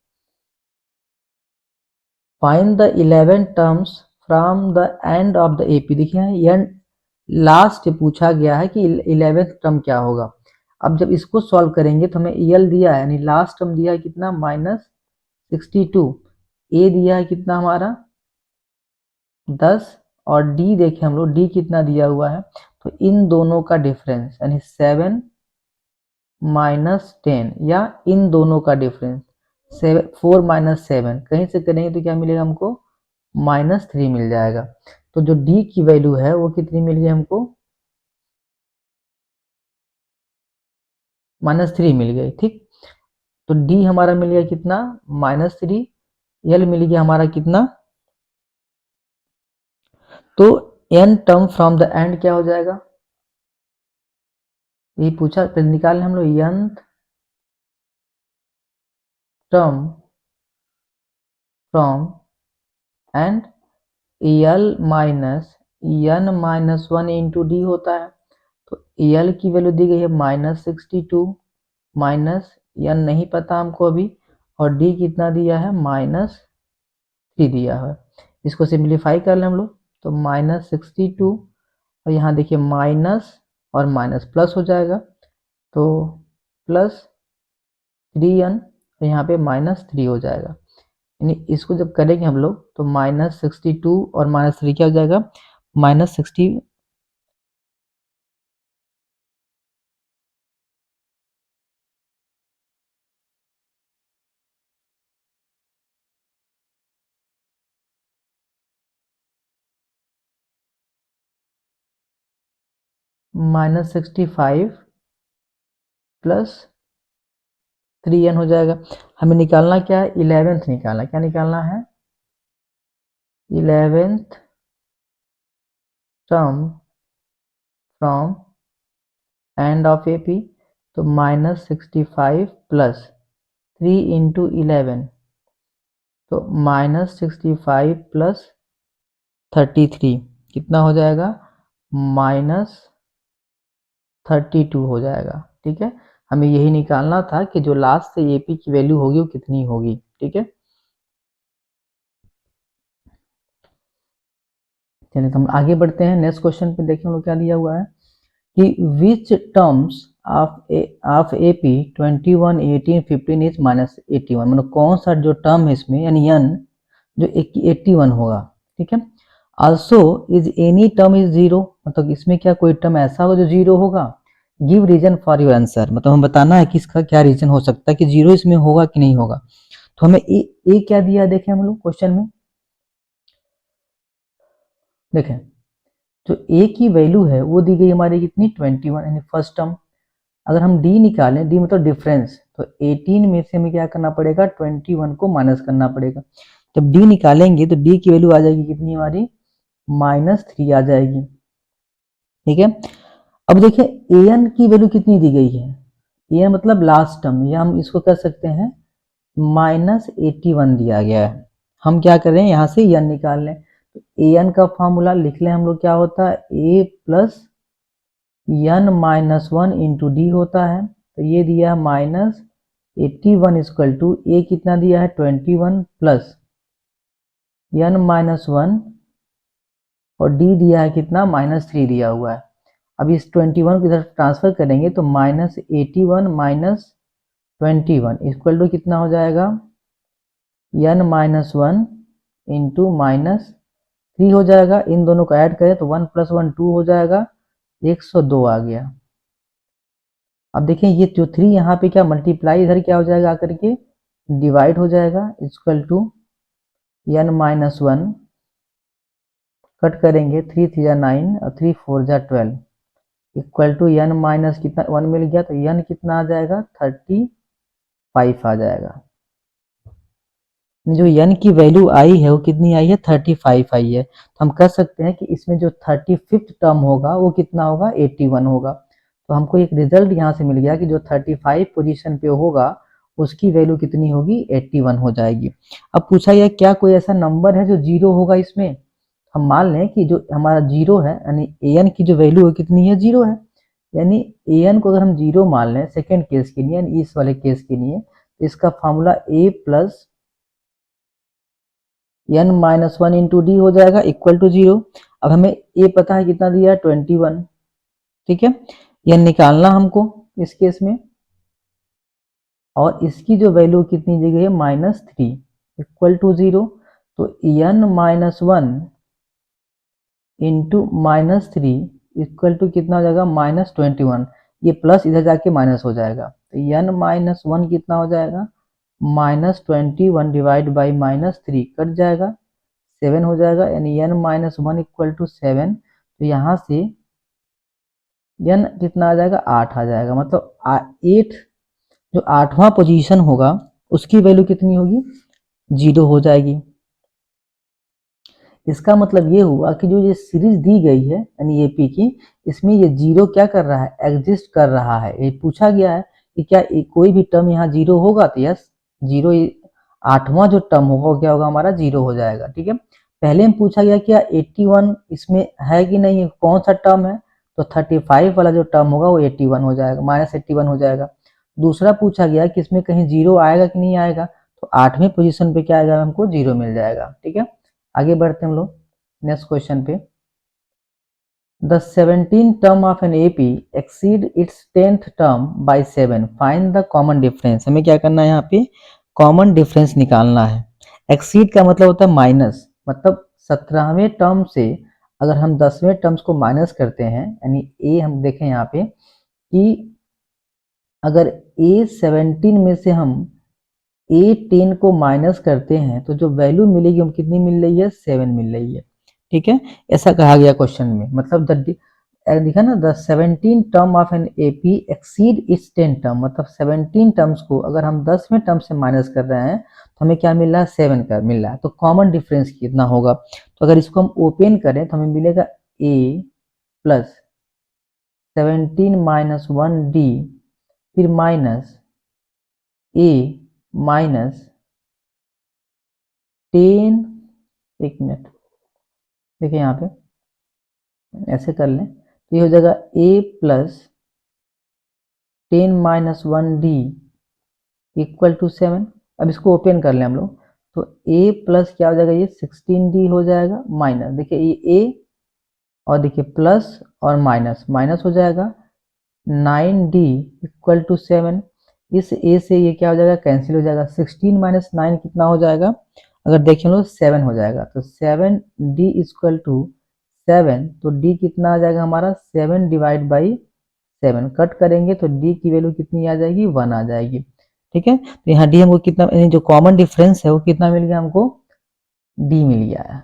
find the 11 terms from the end of the AP। देखिए लास्ट पूछा गया है कि 11th टर्म क्या होगा। अब जब इसको सॉल्व करेंगे तो हमें EL दिया है, यानी लास्ट टर्म दिया है कितना, -62, ए दिया है कितना हमारा 10, और डी देखें हम लोग, डी कितना दिया हुआ है, तो इन दोनों का डिफरेंस यानी 7 माइनस 10, या इन दोनों का डिफरेंस 4 माइनस 7, कहीं से करेंगे तो क्या मिलेगा हमको, -3 मिल जाएगा। तो जो डी की वैल्यू है वो कितनी मिल गई हमको, -3 मिल गई। ठीक, तो डी हमारा मिल गया कितना, -3, एल मिल गया हमारा कितना, तो n term from the end क्या हो जाएगा, ये पूछा, पहले निकाल हम लोग n term from end l minus N minus 1 into D होता है। तो एल की वैल्यू दी गई है -62, माइनस एन नहीं पता हमको अभी, और डी कितना दिया है, -3 दिया है। इसको सिंप्लीफाई कर लें हम लोग तो -62, और यहाँ देखिए माइनस और माइनस प्लस हो जाएगा, तो +3n, और यहाँ पे -3 हो जाएगा। यानी इसको जब करेंगे हम लोग तो -62 और -3 क्या हो जाएगा, -60, -65 प्लस 3n हो जाएगा। हमें निकालना क्या है, 11th निकालना, क्या निकालना है, 11th term from end of AP। तो -65 प्लस 3 इंटू 11, तो -65 प्लस 33 कितना हो जाएगा, -32 हो जाएगा। ठीक है, हमें यही निकालना था कि जो लास्ट से AP की वैल्यू होगी वो कितनी होगी। ठीक है, चलिए तो हम आगे बढ़ते हैं, नेक्स्ट क्वेश्चन पे देखें हम लोग क्या दिया हुआ है कि विच टर्म्स ऑफ AP 21, 18, 15 इज -81, मतलब कौन सा जो टर्म है इसमें, यानी n जो 81 होगा। ठीक है, also is any term is 0, मतलब इसमें क्या कोई टर्म ऐसा हो जो 0 होगा, give reason for your answer, मतलब हम बताना है कि इसका क्या रीजन हो सकता है कि 0 इसमें होगा कि नहीं होगा। तो हमें ए क्या दिया है, देखें हम लोग क्वेश्चन में, देखें जो a की वैल्यू है वो दी गई हमारी कितनी, 21, यानी फर्स्ट टर्म। अगर हम d निकालें, d मतलब डिफरेंस, तो 18 में से हमें क्या करना पड़ेगा, 21 को माइनस करना पड़ेगा। जब d निकालेंगे तो d की वैल्यू आ जाएगी कितनी हमारी, -3 आ जाएगी। ठीक है, अब देखिए an की वैल्यू कितनी दी गई है, an मतलब लास्ट टर्म, या हम इसको कर सकते हैं -81 दिया गया है हम क्या कर रहे हैं, यहाँ से एन निकाल लें। तो एन का फॉर्मूला लिख लें हम लोग, क्या होता है, a plus N minus one into D होता है। तो ये दिया है माइनस 81 इक्वल टू ए कितना दिया है 21 प्लस एन माइनस वन और डी दिया है कितना -3 दिया हुआ है। अब इस 21 की तरफ ट्रांसफर करेंगे तो -81 माइनस 21 इक्वल टू कितना हो जाएगा, एन माइनस वन इंटू -3 हो जाएगा। इन दोनों को ऐड करें तो 1 + 1 2 हो जाएगा, 102 आ गया। अब देखें ये जो 3 यहाँ पे क्या मल्टीप्लाई इधर क्या हो जाएगा आकर के डिवाइड हो जाएगा, equal to n minus one cut करेंगे 3 3 9 और 3 4 12 इक्वल टू एन माइनस कितना 1 मिल गया, तो एन कितना आ जाएगा 35 आ जाएगा। जो एन की वैल्यू आई है वो कितनी आई है 35 आई है। तो हम कह सकते हैं कि इसमें जो 35th टर्म होगा वो कितना होगा 81 होगा। तो हमको एक रिजल्ट यहाँ से मिल गया कि जो 35 पोजीशन पे होगा उसकी वैल्यू कितनी होगी 81 हो जाएगी। अब पूछा गया क्या कोई ऐसा नंबर है जो जीरो होगा इसमें। हम मान लें कि जो हमारा जीरो है यानी एन की जो वैल्यू है कितनी है जीरो है, यानी एन को अगर हम जीरो मान लें सेकेंड केस के लिए यानी इस वाले केस के लिए, तो इसका formula a plus N minus one into d हो जाएगा इक्वल टू जीरो। अब हमें ए पता है कितना दिया है 21, ठीक है, एन निकालना हमको इस केस में, और इसकी जो वैल्यू कितनी दी गई है -3 इक्वल टू जीरो। तो n minus one into -3 equal to कितना हो जाएगा -21। ये प्लस इधर जाके माइनस हो जाएगा, तो एन माइनस वन कितना हो जाएगा -21 डिवाइड बाई -3 कट जाएगा 7 हो जाएगा, यानी n minus one equal to 7। तो यहाँ से एन कितना आ जाएगा 8 आ जाएगा, मतलब 8 जो 8वां पोजीशन होगा उसकी वैल्यू कितनी होगी 0 हो जाएगी। इसका मतलब ये हुआ कि जो ये सीरीज दी गई है यानी एपी की, इसमें ये जीरो क्या कर रहा है एग्जिस्ट कर रहा है। ये पूछा गया है कि क्या कोई भी टर्म यहाँ जीरो होगा, तो यस जीरो 8वां जो टर्म होगा वो क्या होगा हमारा जीरो हो जाएगा, ठीक है। पहले में पूछा गया क्या 81 इसमें है कि नहीं है, कौन सा टर्म है, तो 35 वाला जो टर्म होगा वो 81 हो जाएगा, -81 हो जाएगा। दूसरा पूछा गया कि इसमें कहीं जीरो आएगा कि नहीं आएगा, तो 8वें पोजीशन पे क्या आएगा हमको जीरो मिल जाएगा, ठीक है। आगे बढ़ते हैं हम लोग नेक्स्ट क्वेश्चन पे। The 17 term of an AP exceed it's 10th term by 7, find the common difference. हमें क्या करना है यहाँ पे कॉमन डिफरेंस निकालना है। एक्सीड का मतलब होता है माइनस, मतलब 17वें टर्म से अगर हम 10वें टर्म्स को माइनस करते हैं, यानी ए हम देखें यहाँ पे कि अगर A17 में से हम A10 को माइनस करते हैं तो जो वैल्यू मिलेगी हम कितनी मिल रही है 7 मिल रही है, ठीक है। ऐसा कहा गया क्वेश्चन में, मतलब दिखा ना the 17 term of an AP exceed it's 10 term, मतलब 17 टर्म्स को अगर हम 10वें टर्म से माइनस कर रहे हैं तो हमें क्या मिल रहा है 7 का मिल रहा है। तो कॉमन डिफरेंस कितना होगा, तो अगर इसको हम ओपन करें तो हमें मिलेगा a प्लस 17 माइनस 1d फिर माइनस a माइनस 10, एक मिनट देखिए यहाँ पे ऐसे कर लें तो ये हो जाएगा a plus 10 minus 1d equal to 7। अब इसको ओपन कर लें हम लोग तो a प्लस क्या हो जाएगा ये 16d हो जाएगा, माइनस देखिए ये a और देखिए प्लस और माइनस माइनस हो जाएगा 9d इक्वल टू 7। इस a से ये क्या हो जाएगा कैंसिल हो जाएगा, 16 माइनस 9 कितना हो जाएगा अगर देखें लो 7 हो जाएगा। तो 7d इक्वल टू 7, तो d कितना आ जाएगा हमारा 7 डिवाइड बाई 7 कट करेंगे तो d की वैल्यू कितनी आ जाएगी 1 आ जाएगी, ठीक है। तो यहाँ d हमको कितना जो कॉमन डिफरेंस है वो कितना मिल गया हमको d मिल गया है।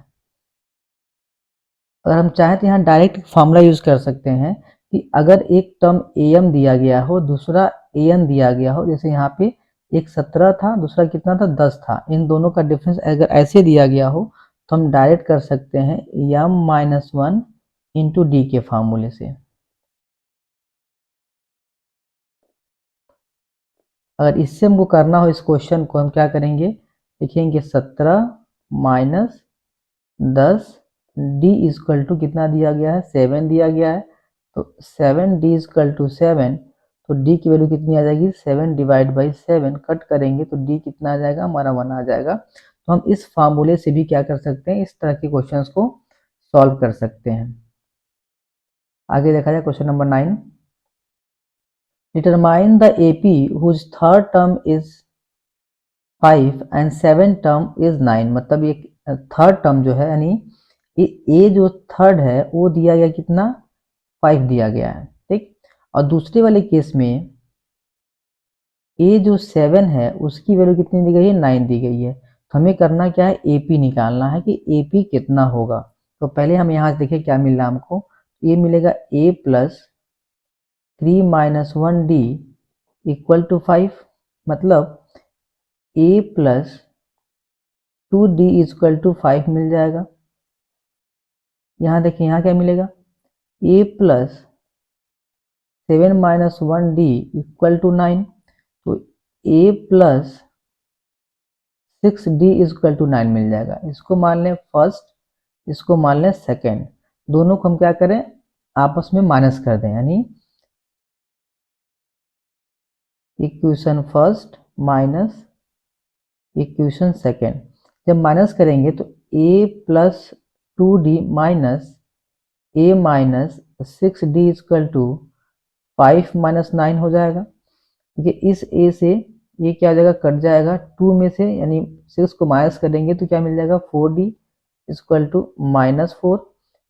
अगर हम चाहें तो यहाँ डायरेक्ट फार्मूला यूज कर सकते हैं कि अगर एक टर्म am दिया गया हो दूसरा an दिया गया हो, जैसे यहाँ पे एक 17 था दूसरा कितना था 10 था, इन दोनों का डिफरेंस अगर ऐसे दिया गया हो तो हम डायरेक्ट कर सकते हैं m minus one into D के फार्मूले से। अगर इससे हमको करना हो इस क्वेश्चन को हम क्या करेंगे, लिखेंगे 17 माइनस 10 डी इक्वल टू कितना दिया गया है, 7 दिया गया है। तो 7 डी इक्वल टू 7, तो डी की वैल्यू कितनी आ जाएगी, 7 डिवाइड बाई 7, कट करेंगे तो डी कितना आ जाएगा, हमारा 1 आ जाएगा। तो हम इस फार्मूले से भी क्या कर सकते हैं, इस तरह के क्वेश्चंस को सॉल्व कर सकते हैं। आगे देखा जाए question number 9। Determine the AP whose third term is 5 and 7 term is 9। मतलब ये थर्ड टर्म जो है, यानी ए जो थर्ड है वो दिया गया कितना, 5 दिया गया है, ठीक। और दूसरे वाले केस में ए जो 7 है उसकी वैल्यू कितनी दी गई है, 9 दी गई है। तो हमें करना क्या है, एपी निकालना है कि एपी कितना होगा। तो पहले हम यहाँ से देखें क्या मिल रहा है हमको। ये मिलेगा a plus 3 minus 1 D equal to 5। मतलब a plus 2 d equal to 5 मिल जाएगा। यहाँ देखिए यहाँ क्या मिलेगा, a plus 7 minus 1 D equal to 9। तो a plus 6 d equal to 9 मिल जाएगा। इसको मान लें फर्स्ट, इसको मान लें सेकेंड, दोनों को हम क्या करें, आपस में माइनस कर दें, यानी equation first minus equation second. जब माइनस करेंगे तो a plus 2 d minus a minus 6 d equal to 5 minus 9 हो जाएगा। देखिए इस ए से ये क्या हो जाएगा, कट जाएगा 2 में से, यानी 6 को माइनस करेंगे तो क्या मिल जाएगा, 4d इक्वल टू माइनस 4।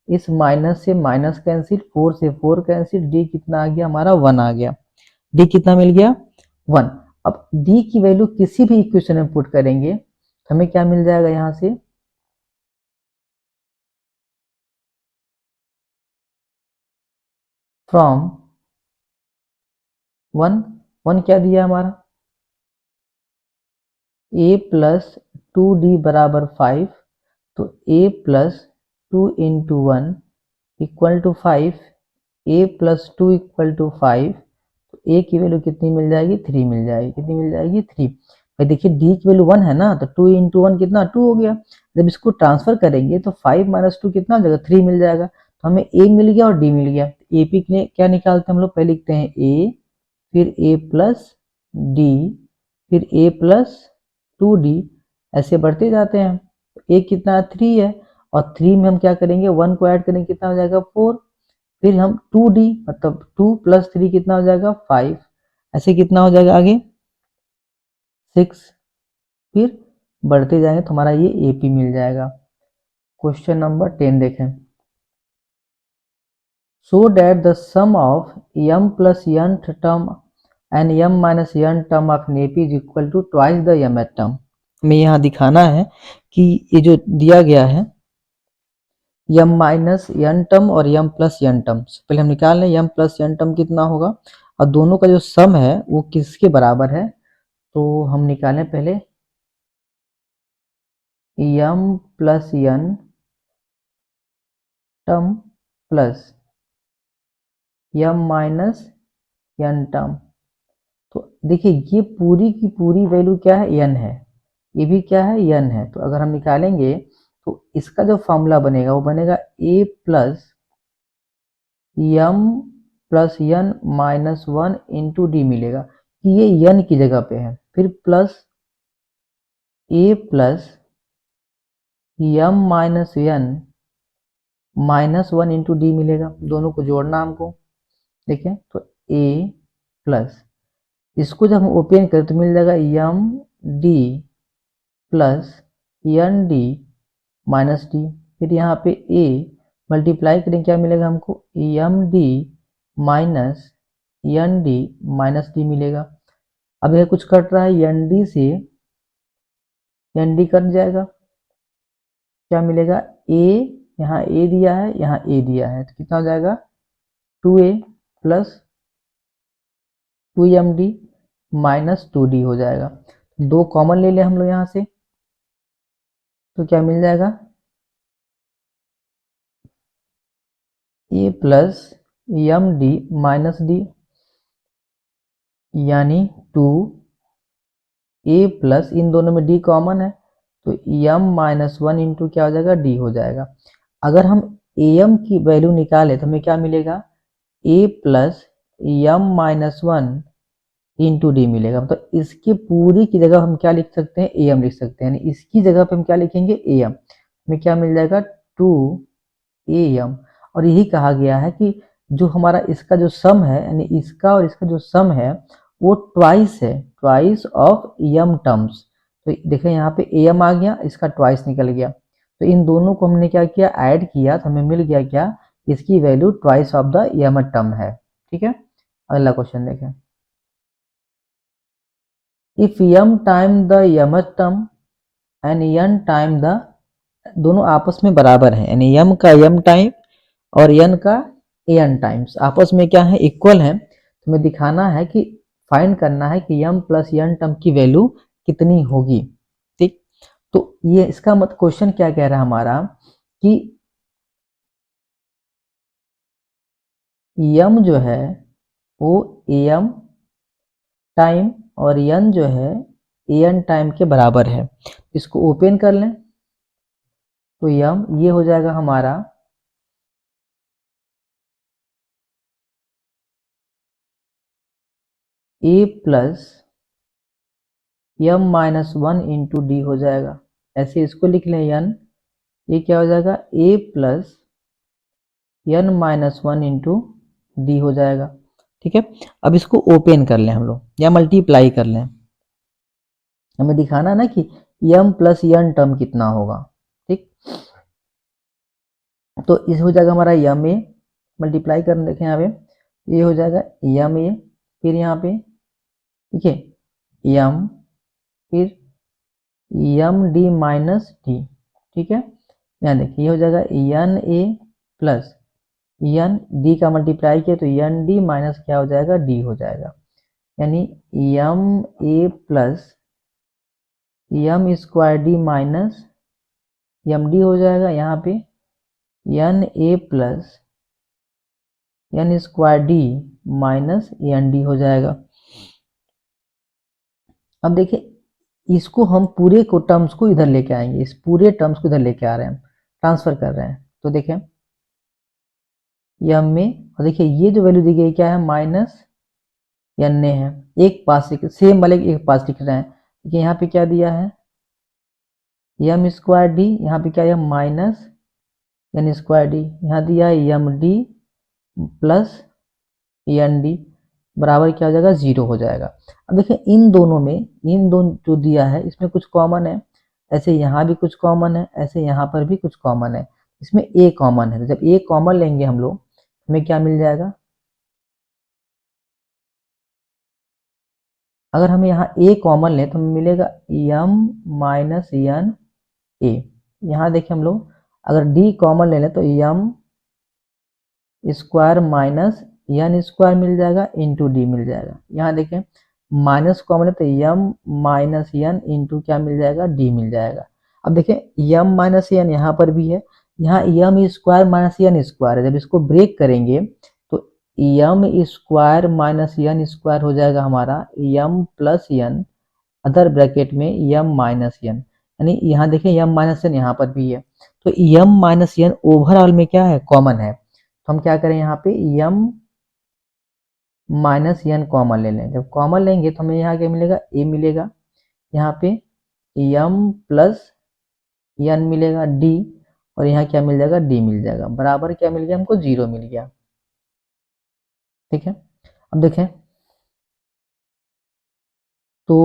इस माइनस से माइनस कैंसिल, 4 से 4 कैंसिल, डी कितना आ गया हमारा, 1 आ गया। डी कितना मिल गया, 1। अब डी की वैल्यू किसी भी इक्वेशन में पुट करेंगे तो हमें क्या मिल जाएगा, यहां से फ्रॉम 1 क्या दिया हमारा, ए प्लस 2d बराबर 5। तो a plus 2 into 1 equal to 5, a plus 2 equal to 5। तो a की वैल्यू कितनी मिल जाएगी, 3 मिल जाएगी। कितनी मिल जाएगी, 3। भाई देखिए d की वैल्यू 1 है ना, तो 2 इंटू 1 कितना, 2 हो गया। जब इसको ट्रांसफर करेंगे तो 5 माइनस 2 कितना हो जाएगा, 3 मिल जाएगा। तो हमें a मिल गया और d मिल गया। ए पी के लिए क्या निकालते हैं हम लोग, पहले लिखते हैं a, फिर a प्लस d, फिर a प्लस 2d, ऐसे बढ़ते जाते हैं। ए कितना, 3 है, और 3 में हम क्या करेंगे, 1 को ऐड करेंगे कितना हो जाएगा, 4। फिर हम 2d मतलब 2 प्लस 3 कितना हो जाएगा, 5। ऐसे कितना हो जाएगा आगे, 6। फिर बढ़ते जाएंगे तो हमारा ये एपी मिल जाएगा। क्वेश्चन नंबर 10 देखें। So that the sum of m plus n term and m minus n term of N AP is equal to twice the m term. हमें यहाँ दिखाना है कि ये जो दिया गया है m माइनस n टर्म और m प्लस n टर्म, पहले हम निकाल लें m प्लस n टर्म कितना होगा, और दोनों का जो सम है वो किसके बराबर है। तो हम निकालें पहले m plus n term plus m minus n term. तो देखिए ये पूरी की पूरी वैल्यू क्या है, n है, ये भी क्या है, n है। तो अगर हम निकालेंगे तो इसका जो फॉर्मूला बनेगा वो बनेगा a plus m plus n minus 1 into D मिलेगा, कि ये n की जगह पे है। फिर plus a plus m minus n minus 1 into D मिलेगा, दोनों को जोड़ना हमको। देखिए तो a प्लस, इसको जब हम ओपन करें तो मिल जाएगा m D plus n D minus D. फिर यहाँ पे a मल्टीप्लाई करें क्या मिलेगा हमको, m D minus n D minus D मिलेगा। अब यह कुछ कट रहा है, n डी से n डी कट जाएगा, क्या मिलेगा, a, यहाँ a दिया है, यहाँ a दिया है, तो कितना हो जाएगा, 2a plus 2md minus 2d हो जाएगा। दो कॉमन ले लें हम लोग यहाँ से, तो क्या मिल जाएगा, a plus m d minus d, यानी 2a प्लस, इन दोनों में d कॉमन है तो m-1 इंटू क्या हो जाएगा, d हो जाएगा। अगर हम am की वैल्यू निकाले तो हमें क्या मिलेगा, a plus m-1 into D मिलेगा। मतलब इसकी पूरी की जगह हम क्या लिख सकते हैं, am लिख सकते हैं, यानी इसकी जगह पे हम क्या लिखेंगे, am। हमें क्या मिल जाएगा, 2am। और यही कहा गया है कि जो हमारा इसका जो सम है, यानी इसका और इसका जो सम है वो ट्वाइस है, ट्वाइस ऑफ m टर्म्स। तो देखें यहाँ पे am आ गया, इसका ट्वाइस निकल गया, तो इन दोनों को हमने क्या किया, ऐड किया, तो हमें मिल गया क्या, इसकी value twice of the m term है। ठीक है, अगला क्वेश्चन देखें। If m time the m term and n time the, दोनों आपस में बराबर है, यानी m का m टाइम और n का an टाइम्स आपस में क्या है, इक्वल है। तो हमें दिखाना है कि फाइंड करना है कि m प्लस n टर्म की वैल्यू कितनी होगी। ठीक, तो ये इसका मत क्वेश्चन क्या कह रहा है हमारा कि m जो है वो am टाइम और n जो है an टाइम के बराबर है। इसको ओपन कर लें तो m ये हो जाएगा हमारा a plus m-1 into d हो जाएगा। ऐसे इसको लिख लें n, ये क्या हो जाएगा, a plus n-1 into d हो जाएगा। ठीक है, अब इसको ओपन कर लें हम लोग या मल्टीप्लाई कर लें, हमें दिखाना ना कि m प्लस n टर्म कितना होगा। ठीक, तो इस हो जाएगा हमारा m a, मल्टीप्लाई कर देखें यहाँ पे, ये हो जाएगा m a, फिर यहाँ पे ठीक है m, फिर m d माइनस डी। ठीक है, यहाँ देखिए ये हो जाएगा n a plus n d का मल्टीप्लाई किया तो n d माइनस क्या हो जाएगा, d हो जाएगा, यानी m a plus m square D minus m d हो जाएगा। यहाँ पे n a plus n square D minus n d हो जाएगा। अब देखिए इसको हम पूरे को टर्म्स को इधर लेके आएंगे, इस पूरे टर्म्स को इधर लेके आ रहे हैं, ट्रांसफर कर रहे हैं। तो देखें m में, और देखिए ये जो वैल्यू दी गई क्या है, माइनस n है, एक पास सेम वाले एक पास लिख रहे हैं। देखिए यहाँ पे क्या दिया है, m स्क्वायर डी, यहाँ पे क्या है माइनस n स्क्वायर डी, यहाँ दिया है m d plus n d बराबर क्या हो जाएगा, 0 हो जाएगा। अब देखिए इन दोनों में, इन दोनों जो दिया है इसमें कुछ कॉमन है, ऐसे यहाँ भी कुछ कॉमन है, ऐसे यहाँ पर भी कुछ कॉमन है, इसमें a कॉमन है। तो जब a कॉमन लेंगे हम लोग, हमें क्या मिल जाएगा, अगर हम यहाँ a कॉमन लें तो हमें मिलेगा m माइनस n a। यहाँ देखिए हम लोग अगर d कॉमन ले लें तो m square minus n square मिल जाएगा इंटू डी मिल जाएगा। यहाँ देखें माइनस कॉमन है तो m माइनस n इंटू क्या मिल जाएगा, d मिल जाएगा। अब देखें m माइनस n यहाँ पर भी है, यहाँ m square minus n square है, जब इसको ब्रेक करेंगे तो m square minus n square हो जाएगा हमारा m plus n, other bracket में m माइनस n, यानी यहाँ देखें m माइनस n यहाँ पर भी है, तो m माइनस n ओवरऑल में क्या है, कॉमन है। तो हम क्या करें, यहाँ पे m माइनस n कॉमन ले लें, जब कॉमन लेंगे तो हमें यहाँ क्या मिलेगा, a मिलेगा, यहाँ पे m प्लस n मिलेगा d, और यहाँ क्या मिल जाएगा, d मिल जाएगा, बराबर क्या मिल गया हमको, 0 मिल गया। ठीक है, अब देखें तो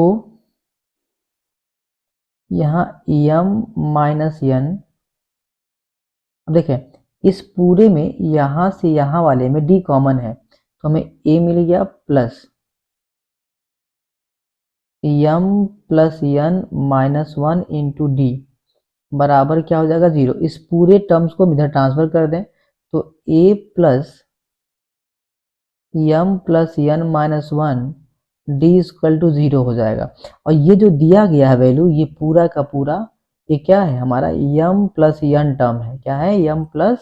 यहाँ m माइनस n, अब देखें इस पूरे में यहाँ से यहाँ वाले में d कॉमन है तो हमें a मिल गया plus m plus n minus 1 into D बराबर क्या हो जाएगा, 0। इस पूरे टर्म्स को इधर ट्रांसफर कर दें तो a plus m plus n minus 1 D equal to 0 हो जाएगा। और ये जो दिया गया है वैल्यू, ये पूरा का पूरा ये क्या है हमारा m प्लस n टर्म है, क्या है m प्लस,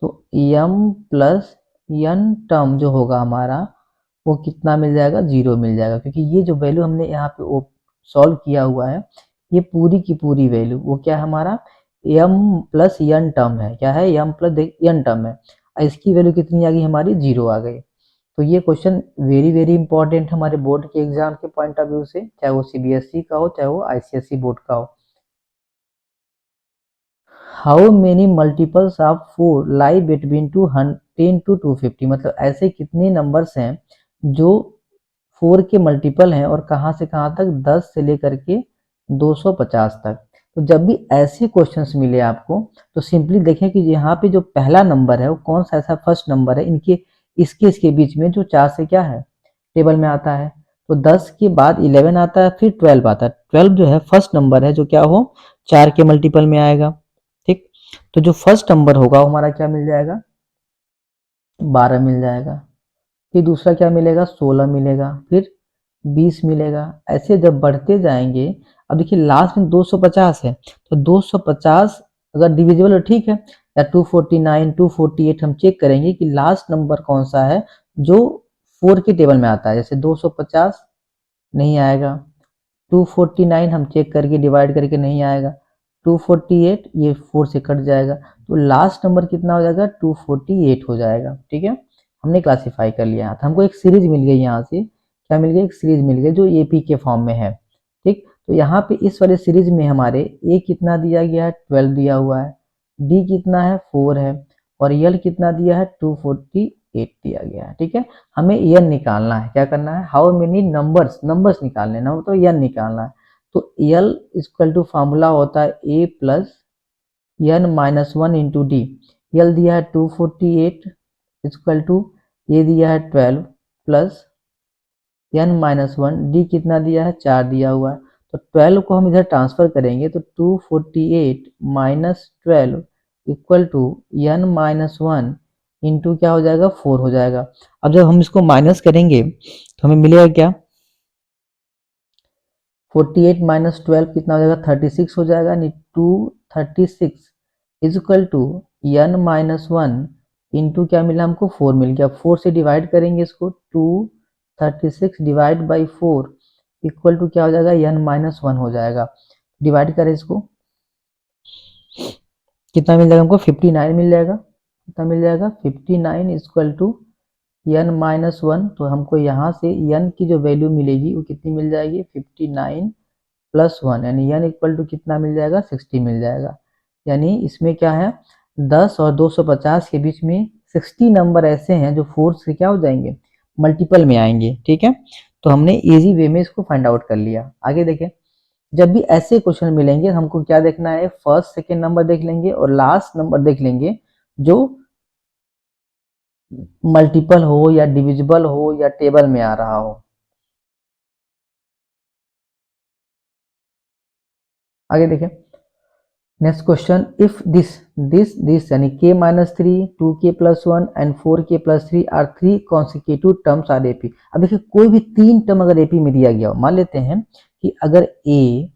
तो m प्लस n टर्म जो होगा हमारा वो कितना मिल जाएगा, 0 मिल जाएगा, क्योंकि ये जो वैल्यू हमने यहाँ पे सॉल्व किया हुआ है ये पूरी की पूरी वैल्यू वो क्या है हमारा m प्लस n टर्म है, क्या है m प्लस n टर्म है, इसकी वैल्यू कितनी आ गई हमारी 0 आ गई। तो ये क्वेश्चन वेरी वेरी इंपॉर्टेंट हमारे बोर्ड के एग्जाम के पॉइंट ऑफ व्यू से, चाहे वो सीबीएसई का हो चाहे वो आईसीएसई बोर्ड का हो। How many multiples of 4 lie between 10 to 250, मतलब ऐसे कितने नंबर्स हैं जो 4 के मल्टीपल हैं और कहाँ से कहाँ तक, 10 से लेकर के 250 तक। तो जब भी ऐसे क्वेश्चंस मिले आपको तो सिंपली देखें कि यहाँ पे जो पहला नंबर है वो कौन सा ऐसा फर्स्ट नंबर है इनके इसके बीच में जो 4 से क्या है टेबल में आता है। तो 10 के बाद 11 आता है, फिर 12 आता है। 12 जो है फर्स्ट नंबर है जो क्या हो 4 के मल्टीपल में आएगा। ठीक, तो जो फर्स्ट नंबर होगा वो हमारा क्या मिल जाएगा 12 मिल जाएगा। फिर दूसरा क्या मिलेगा 16 मिलेगा, फिर 20 मिलेगा। ऐसे जब बढ़ते जाएंगे, अब देखिए लास्ट में 250 है तो 250 अगर डिविजिबल है ठीक है, या 249 248 हम चेक करेंगे कि लास्ट नंबर कौन सा है जो 4 के टेबल में आता है। जैसे 250 नहीं आएगा, 249 हम चेक करके डिवाइड करके नहीं आएगा, 248 ये 4 से कट जाएगा, तो लास्ट नंबर कितना हो जाएगा 248 हो जाएगा। ठीक है, हमने क्लासीफाई कर लिया। तो हमको एक सीरीज मिल गई, यहाँ से क्या मिल गई, एक सीरीज मिल गई जो एपी के फॉर्म में है। ठीक, तो यहाँ पे इस वाले सीरीज में हमारे ए कितना दिया गया है 12 दिया हुआ है, डी कितना है 4 है, और यल कितना दिया है 248 दिया गया है। ठीक है, हमें एन निकालना है, क्या करना है हाउ मेनी नंबर्स निकालने हैं, नंबर तो एन निकालना है। तो एल इक्वल टू फार्मूला होता है a plus N minus 1 into d. L दिया है 248 इक्वल टू ए दिया है 12 प्लस एन माइनस 1, डी कितना दिया है 4 दिया हुआ है। तो 12 को हम इधर ट्रांसफर करेंगे तो 248 minus 12 equal to n minus 1 into क्या हो जाएगा 4 हो जाएगा। अब जब हम इसको माइनस करेंगे तो हमें मिलेगा क्या 48 माइनस 12 कितना हो जाएगा 36 हो जाएगा, यानी 236 is equal to n minus 1 into क्या मिला हमको 4 मिल गया। 4 से डिवाइड करेंगे इसको, 236 डिवाइड बाई 4 इक्वल टू क्या हो जाएगा एन माइनस 1 हो जाएगा। डिवाइड करें इसको, कितना मिल जाएगा हमको 59 मिल जाएगा। कितना मिल जाएगा 59 इक्वल टू एन माइनस 1। तो हमको यहाँ से एन की जो वैल्यू मिलेगी वो कितनी मिल जाएगी 59 प्लस 1, यानी एन इक्वल टू कितना मिल जाएगा 60 मिल जाएगा। यानी इसमें क्या है 10 और 250 के बीच में 60 नंबर ऐसे हैं जो 4 से क्या हो जाएंगे मल्टीपल में आएंगे। ठीक है, तो हमने इजी वे में इसको फाइंड आउट कर लिया। आगे देखें, जब भी ऐसे क्वेश्चन मिलेंगे हमको क्या देखना है, फर्स्ट सेकेंड नंबर देख लेंगे और लास्ट नंबर देख लेंगे जो मल्टीपल हो या डिविजिबल हो या टेबल में आ रहा हो। आगे देखें, नेक्स्ट क्वेश्चन, इफ दिस यानी k minus 3 2k plus 1 and 4k plus 3 are 3 consecutive terms are AP. अब देखिए कोई भी 3 टर्म अगर एपी में दिया गया हो, मान लेते हैं कि अगर a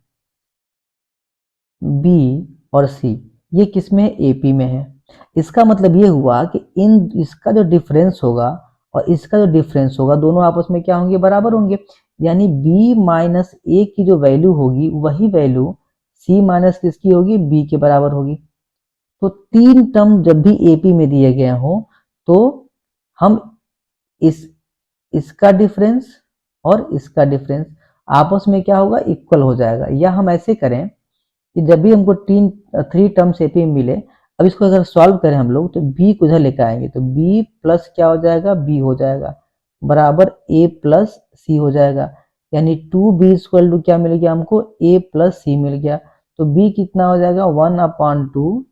b और c ये किस में एपी में है, इसका मतलब ये हुआ कि इसका जो डिफरेंस होगा और इसका जो डिफरेंस होगा दोनों आपस में क्या होंगे बराबर होंगे। यानी b माइनस ए की जो वैल्यू होगी वही वैल्यू c माइनस किसकी होगी b के बराबर होगी। तो 3 टर्म जब भी एपी में दिए गए हो तो हम इसका डिफरेंस और इसका डिफरेंस आपस में क्या होगा इक्वल हो जाएगा। या हम ऐसे करें कि जब भी हमको 3 टर्म्स एपी में मिले, अब इसको अगर सॉल्व करें हम लोग तो b को उधर लेकर आएंगे तो b प्लस क्या हो जाएगा b हो जाएगा बराबर a प्लस c हो जाएगा। यानी 2b इक्वल टू क्या मिल गया हमको a प्लस c मिल गया। तो b कितना हो जाएगा 1/2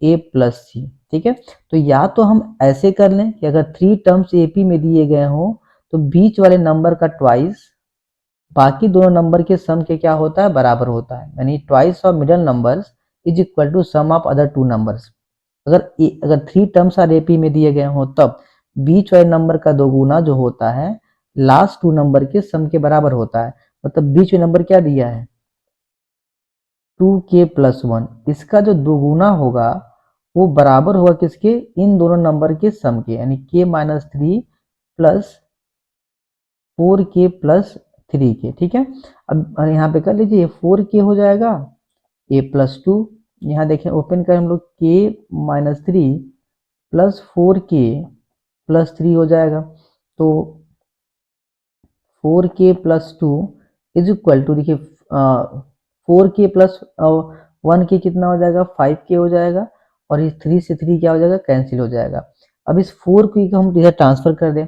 a प्लस सी। ठीक है, तो या तो हम ऐसे कर लें कि अगर 3 टर्म्स एपी में दिए गए हों तो बीच वाले नंबर का ट्वाइस बाकी दोनों नंबर के सम के क्या होता है बराबर होता है, यानी twice of middle numbers is equal to sum of other 2 numbers. अगर 3 टर्म्स आर एपी में दिए गए हों तब बीच वाले नंबर का दोगुना जो होता है लास्ट 2 नंबर के सम के बराबर होता है। मतलब बीच में नंबर क्या दिया है 2k प्लस 1, इसका जो दोगुना होगा वो बराबर होगा किसके इन दोनों नंबर के सम के, यानी k minus 3 plus 4k plus 3k, ठीक है। अब यहाँ पे कर लीजिए 4k हो जाएगा a+2, यहाँ देखें ओपन करें हम लोग k-3 प्लस 4k+3 हो जाएगा। तो 4k+2 इज इक्वल टू, देखिए 4k प्लस 1k कितना हो जाएगा, 5k हो जाएगा, और इस 3 से 3 क्या हो जाएगा, कैंसिल हो जाएगा। अब इस 4k को हम इधर ट्रांसफर कर दें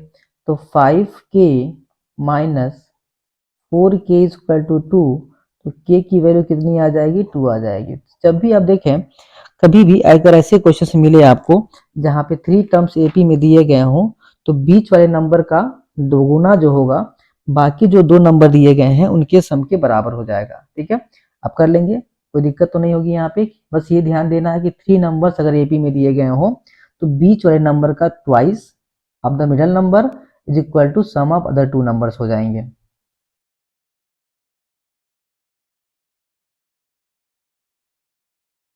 तो 5k minus 4k is equal to 2, तो k की वैल्यू कितनी आ जाएगी, 2 आ जाएगी। जब भी आप देखें, कभी भी अगर ऐसे क्वेश्चन मिले आपको जहाँ पे 3 टर्म्स एपी में दिए गए हों, तो बीच वाले नंबर का दोगुना जो होगा बाकी जो 2 नंबर दिए गए हैं उनके सम के बराबर हो जाएगा, ठीक है। आप कर लेंगे, कोई दिक्कत तो नहीं होगी यहाँ पे। बस ये ध्यान देना है कि 3 नंबर्स अगर एपी में दिए गए हों तो बीच वाले नंबर का twice of the middle number is equal to sum of other 2 numbers हो जाएंगे।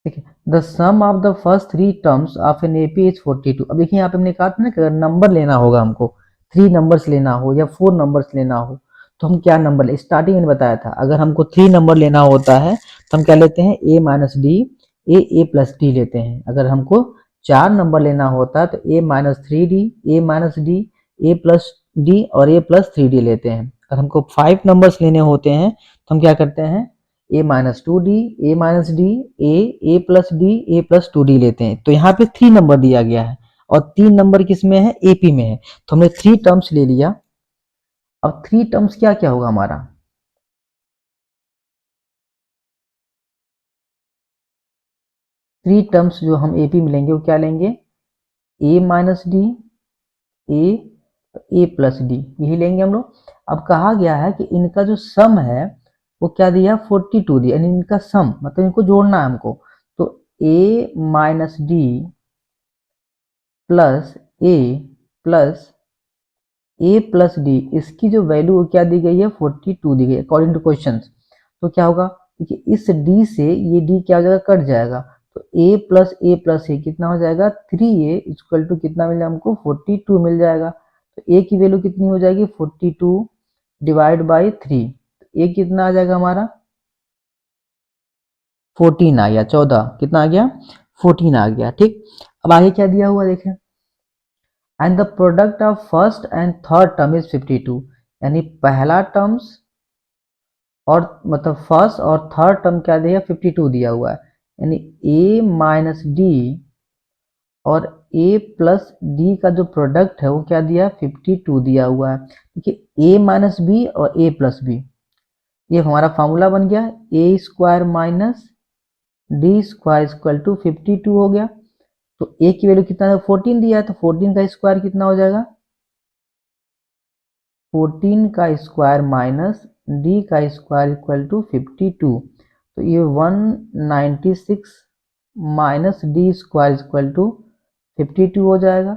ठीक है, the sum of the first 3 terms of N AP is 42। अब देखिए यहाँ पे हमने कहा था ना कि अगर नंबर लेना होगा हमको, 3 नंबर्स लेना हो या 4 नंबर्स लेना हो, तो हम क्या नंबर ले, स्टार्टिंग में बताया था अगर हमको 3 नंबर लेना होता है तो हम क्या लेते हैं, a minus D, A plus D लेते हैं। अगर हमको 4 नंबर लेना होता है तो a-3d, a-d, a+d और a+3d लेते हैं। अगर हमको 5 नंबर्स लेने होते हैं तो हम क्या करते हैं, a-2d, a-d, a+d, a+2d लेते हैं। तो यहाँ पे 3 नंबर दिया गया है और 3 नंबर किस में है, एपी में है, तो हमने 3 टर्म्स ले लिया। अब 3 टर्म्स क्या क्या होगा हमारा, 3 टर्म्स जो हम एपी में लेंगे वो क्या लेंगे, a-d, a+d, यही लेंगे हम लोग। अब कहा गया है कि इनका जो सम है वो क्या दिया, 42 दिया, यानी इनका सम मतलब इनको जोड़ना है हमको। तो a-d plus a plus a+d, इसकी जो वैल्यू क्या दी गई है, 42 दी गई है अकॉर्डिंग टू क्वेश्चन। तो क्या होगा, देखिए इस d से ये d क्या हो जाएगा, कट जाएगा, तो a+a+a कितना हो जाएगा, 3a इक्वल टू कितना मिल जाएगा हमको, 42 मिल जाएगा। तो a की वैल्यू कितनी हो जाएगी, 42 डिवाइड बाई 3, तो a कितना आ जाएगा हमारा, 14 आ गया, 14 कितना आ गया, 14 आ गया, ठीक। अब आगे क्या दिया हुआ देखें, and the product of first and third term is 52, यानी पहला टर्म्स और मतलब फर्स्ट और थर्ड टर्म क्या दिया, 52 दिया हुआ है, यानी a-d और a+d का जो प्रोडक्ट है वो क्या दिया, 52 दिया हुआ है। देखिए a-b और a+b, ये हमारा फार्मूला बन गया, a² minus d² equal to 52 हो गया। तो a की वैल्यू कितना है, 14 दिया है, तो 14 का स्क्वायर कितना हो जाएगा, 14 का स्क्वायर माइनस d का स्क्वायर इक्वल टू 52। तो ये 196 माइनस d² इक्वल टू 52 हो जाएगा।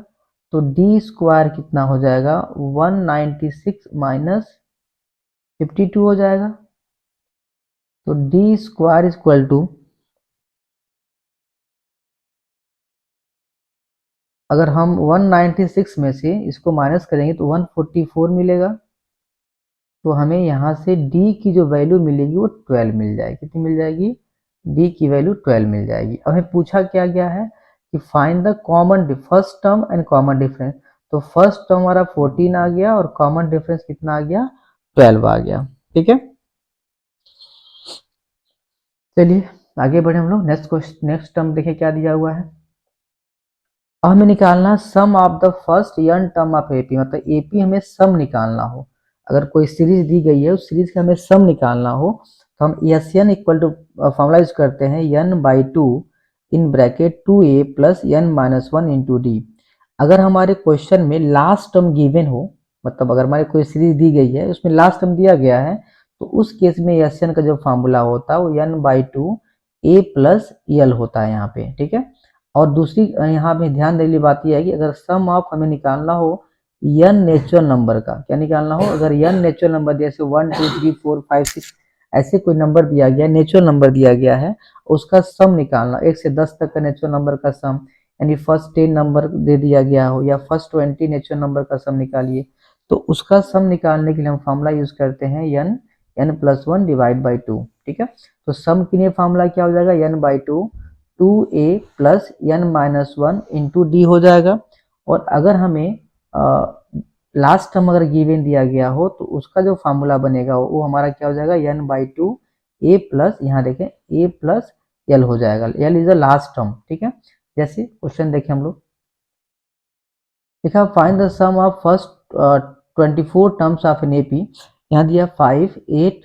तो d² कितना हो जाएगा, 196 माइनस 52 हो जाएगा। तो d² इक्वल टू, अगर हम 196 में से इसको माइनस करेंगे तो 144 मिलेगा। तो हमें यहाँ से d की जो वैल्यू मिलेगी वो 12 मिल जाएगी। कितनी मिल जाएगी, d की वैल्यू 12 मिल जाएगी। अब हमें पूछा क्या गया है कि find the common first term and common difference. तो फर्स्ट टर्म हमारा 14 आ गया और कॉमन डिफरेंस कितना आ गया, 12 आ गया, ठीक है। चलिए आगे बढ़े हम लोग, नेक्स्ट क्वेश्चन, नेक्स्ट टर्म देखें क्या दिया हुआ है। अब हमें निकालना sum of the first n term of AP, मतलब एपी हमें सम निकालना हो। अगर कोई सीरीज दी गई है उस सीरीज का हमें सम निकालना हो तो हम S n equal to formula use करते हैं n/2 in bracket 2a plus n-1 into D. अगर हमारे क्वेश्चन में लास्ट टर्म गिवन हो, मतलब अगर हमारी कोई सीरीज दी गई है उसमें लास्ट टर्म दिया गया है, तो उस केस में एस एन का जो फॉर्मूला होता है वो n/2 a प्लस यल होता है यहाँ पे, ठीक है। और दूसरी यहाँ पे ध्यान देने वाली बात यह है कि अगर सम ऑफ हमें निकालना हो n नेचुरल नंबर का, क्या निकालना हो, अगर n नेचुरल नंबर जैसे 1 2 3 4 5 6 ऐसे कोई नंबर दिया गया, नेचुरल नंबर दिया गया है, उसका सम निकालना, 1 से 10 तक का नेचुरल नंबर का सम, यानी फर्स्ट 10 नंबर दे दिया गया हो या फर्स्ट 20 नेचुरल नंबर का सम निकालिए, तो उसका सम निकालने के लिए हम फॉर्मूला यूज करते हैं n plus one divide by to. ठीक है, तो सम के लिए फॉर्मूला क्या हो जाएगा, n by to 2a plus n minus one into d हो जाएगा। और अगर हमें लास्ट टर्म अगर गिवन दिया गया हो तो उसका जो फार्मूला बनेगा वो हमारा क्या हो जाएगा, n by two A plus, यहाँ देखें a प्लस l हो जाएगा। l is the last term. ठीक है, जैसे क्वेश्चन देखें हम लोग, देखा find the sum of first 24 terms of N AP. यहाँ दिया 5 8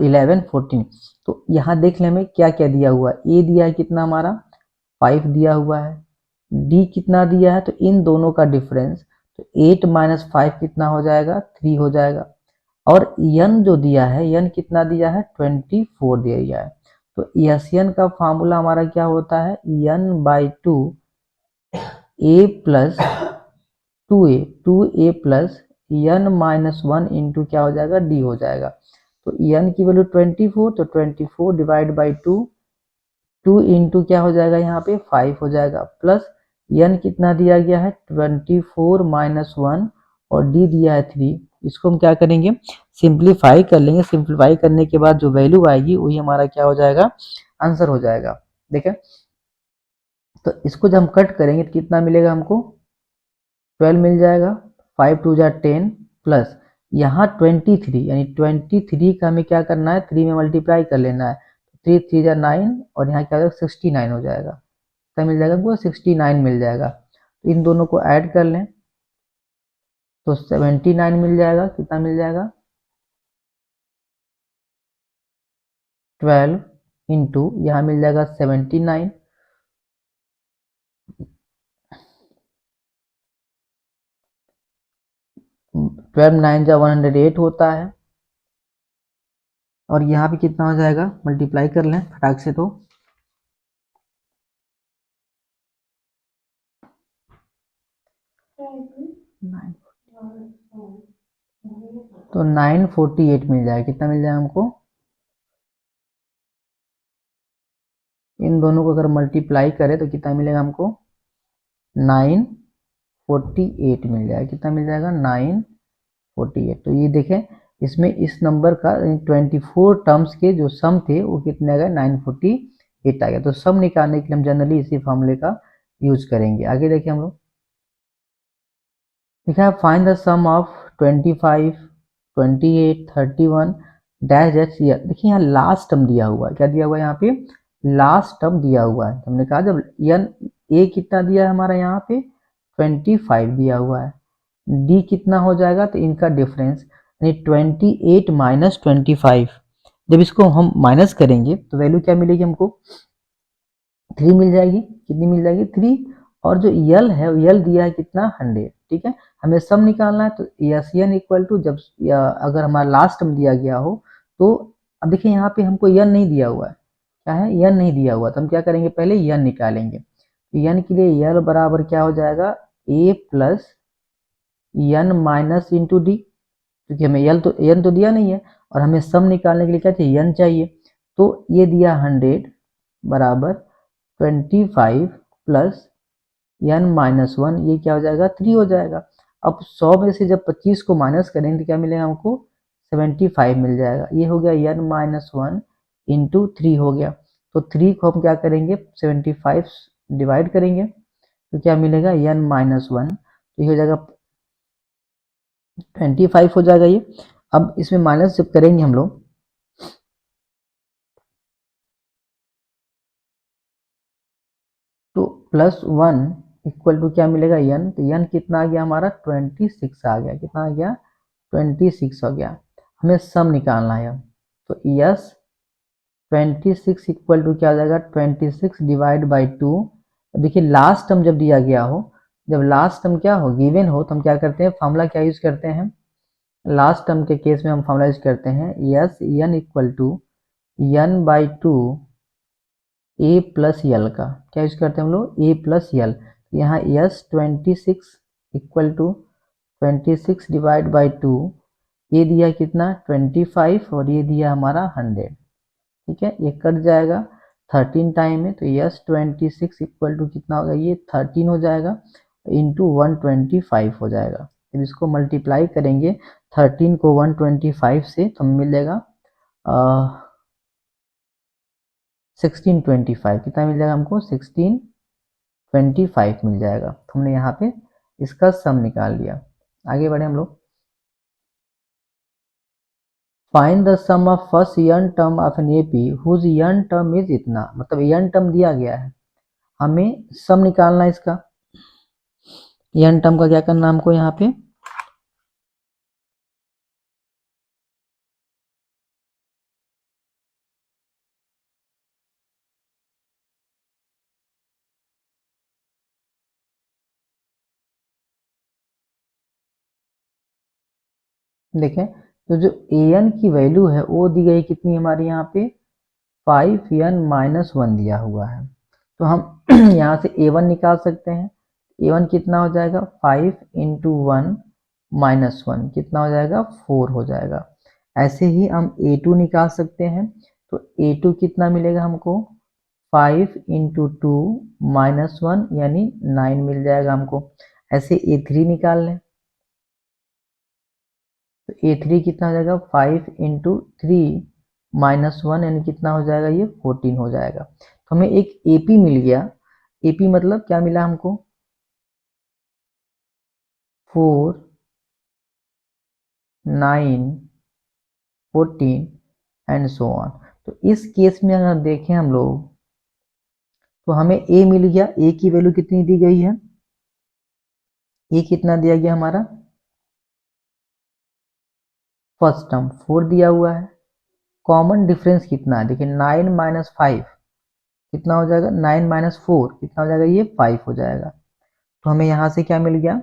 11 14। तो यहाँ देख लें हमें क्या क्या दिया हुआ है। ए दिया है कितना हमारा 5 दिया हुआ है, डी कितना दिया है, तो इन दोनों का डिफरेंस, तो 8 माइनस 5 कितना हो जाएगा 3 हो जाएगा। और यन जो दिया है, यन कितना दिया है 24 दिया गया है। तो यस यन का फार्मूला हमारा क्या होता है, यन by two A plus 2a plus n minus one into क्या हो जाएगा डी हो जाएगा। तो यन की वैल्यू 24, तो 24 डिवाइड बाई टू, 2 इंटू क्या हो जाएगा यहाँ पे 5 हो जाएगा, प्लस यन कितना दिया गया है 24 माइनस वन और डी दिया है 3। इसको हम क्या करेंगे, सिंप्लीफाई कर लेंगे। सिंप्लीफाई करने के बाद जो वैल्यू आएगी वही हमारा क्या हो जाएगा, आंसर हो जाएगा। देखें, तो इसको जब हम कट करेंगे तो कितना मिलेगा हमको 12 मिल जाएगा। 5 टू जा 10 प्लस यहाँ 23, यानी 23 का हमें क्या करना है 3 में मल्टीप्लाई कर लेना है। 3 3 जा 9 और यहाँ क्या हो जाएगा 69 हो जाएगा। क्या मिल जाएगा हमको 69 मिल जाएगा। तो इन दोनों को ऐड कर लें तो 79 मिल जाएगा। कितना मिल जाएगा 12 इंटू यहाँ मिल जाएगा 79, 12 9 जा 108 होता है। और यहाँ पे कितना हो जाएगा, मल्टीप्लाई कर लें फटाक से, तो 948 मिल जाएगा। कितना मिल जाएगा हमको, इन दोनों को अगर मल्टीप्लाई करें तो कितना मिलेगा हमको 948 मिल जाएगा। कितना मिल जाएगा 948। तो ये देखें, इसमें इस नंबर का 24 टर्म्स के जो सम थे वो कितने आ गए 948 आ गया। तो सम निकालने के लिए हम जनरली इसी फॉर्मूले का यूज करेंगे। आगे देखिए हम लोग, लिखा है find the sum of 25 28 31 dash dash. देखिए यहाँ लास्ट टर्म दिया हुआ है, क्या दिया हुआ है यहाँ पे लास्ट टर्म दिया हुआ है। हमने कहा जब यन ए कितना दिया है हमारा यहाँ पे 25 दिया हुआ है, डी कितना हो जाएगा, तो इनका डिफरेंस यानी 28 माइनस 25। जब इसको हम माइनस करेंगे तो वैल्यू क्या मिलेगी हमको 3 मिल जाएगी। कितनी मिल जाएगी 3। और जो यल है यल दिया है कितना 100। ठीक है, हमें सम निकालना है। तो यस यन इक्वल टू, जब अगर हमारा लास्ट टर्म दिया गया हो तो अब देखिए यहाँ पे हमको यन नहीं दिया हुआ है, क्या है यन नहीं दिया हुआ, तो हम क्या करेंगे पहले यन निकालेंगे। तो यन के लिए यल बराबर क्या हो जाएगा a plus n minus into d, क्योंकि हमें यन तो दिया नहीं है और हमें सम निकालने के लिए क्या चाहिए यन चाहिए। तो ये दिया 100 बराबर 25 प्लस यन माइनस वन, ये क्या हो जाएगा 3 हो जाएगा। अब 100 में से जब 25 को माइनस करेंगे तो क्या मिलेगा हमको 75 मिल जाएगा। ये हो गया यन माइनस वन इंटू 3 हो गया। तो 3 को हम क्या करेंगे 75 डिवाइड करेंगे तो क्या मिलेगा यन माइनस वन, तो ये हो जाएगा 25 हो जाएगा ये। अब इसमें माइनस जब करेंगे हम लोग तो प्लस वन इक्वल टू क्या मिलेगा यन, तो यन कितना आ गया हमारा 26 आ गया। कितना आ गया 26 हो गया। हमें सम निकालना है अब, तो यस 26 इक्वल टू क्या आ जाएगा 26 डिवाइड बाई टू। देखिए लास्ट टर्म जब दिया गया हो, जब लास्ट टर्म क्या हो गिवन हो, तो हम क्या करते हैं फार्मूला क्या यूज करते हैं, लास्ट टर्म के केस में हम फार्मूला यूज करते हैं S n equal to n by two A plus l का। क्या यूज करते हैं हम लोग ए प्लस यल। यहाँ S 26 equal to 26 divide by two, ये दिया कितना 25 और ये दिया हमारा 100। ठीक है, ये कट जाएगा 13 टाइम में, तो यस 26 इक्वल टू कितना होगा ये 13 हो जाएगा इंटू 125 हो जाएगा। जब इसको मल्टीप्लाई करेंगे 13 को 125 से तो मिलेगा 1625। कितना मिल जाएगा हमको? 1625 मिल जाएगा। तो हमने यहाँ पे इसका सम निकाल लिया। आगे बढ़े हम लोग। Find the sum of first n term of N AP whose n term is इतना, मतलब यन टर्म दिया गया है, हमें सम निकालना है इसका। यन टर्म का क्या करना है हमको यहाँ पे? देखें तो जो an की वैल्यू है वो दी गई कितनी हमारे यहाँ पे 5n-1 दिया हुआ है। तो हम यहाँ से a1 निकाल सकते हैं। a1 कितना हो जाएगा? 5 इंटू 1 माइनस 1 कितना हो जाएगा? 4 हो जाएगा। ऐसे ही हम a2 निकाल सकते हैं। तो a2 कितना मिलेगा हमको? 5 इंटू 2 माइनस 1 यानी 9 मिल जाएगा हमको। ऐसे a3 निकाल लें तो a3 कितना हो जाएगा? 5 इंटू 3 माइनस 1 यानी कितना हो जाएगा? ये 14 हो जाएगा। तो हमें एक AP मिल गया। AP मतलब क्या मिला हमको? 4, 9, 14 एंड सो ऑन। तो इस केस में अगर देखें हम लोग तो हमें A मिल गया। A की वैल्यू कितनी दी गई है? A कितना दिया गया हमारा? फर्स्ट टर्म 4 दिया हुआ है। कॉमन डिफरेंस कितना है? देखिए 9 माइनस 5 कितना हो जाएगा? 9 माइनस 4 कितना हो जाएगा? ये 5 हो जाएगा। तो हमें यहाँ से क्या मिल गया?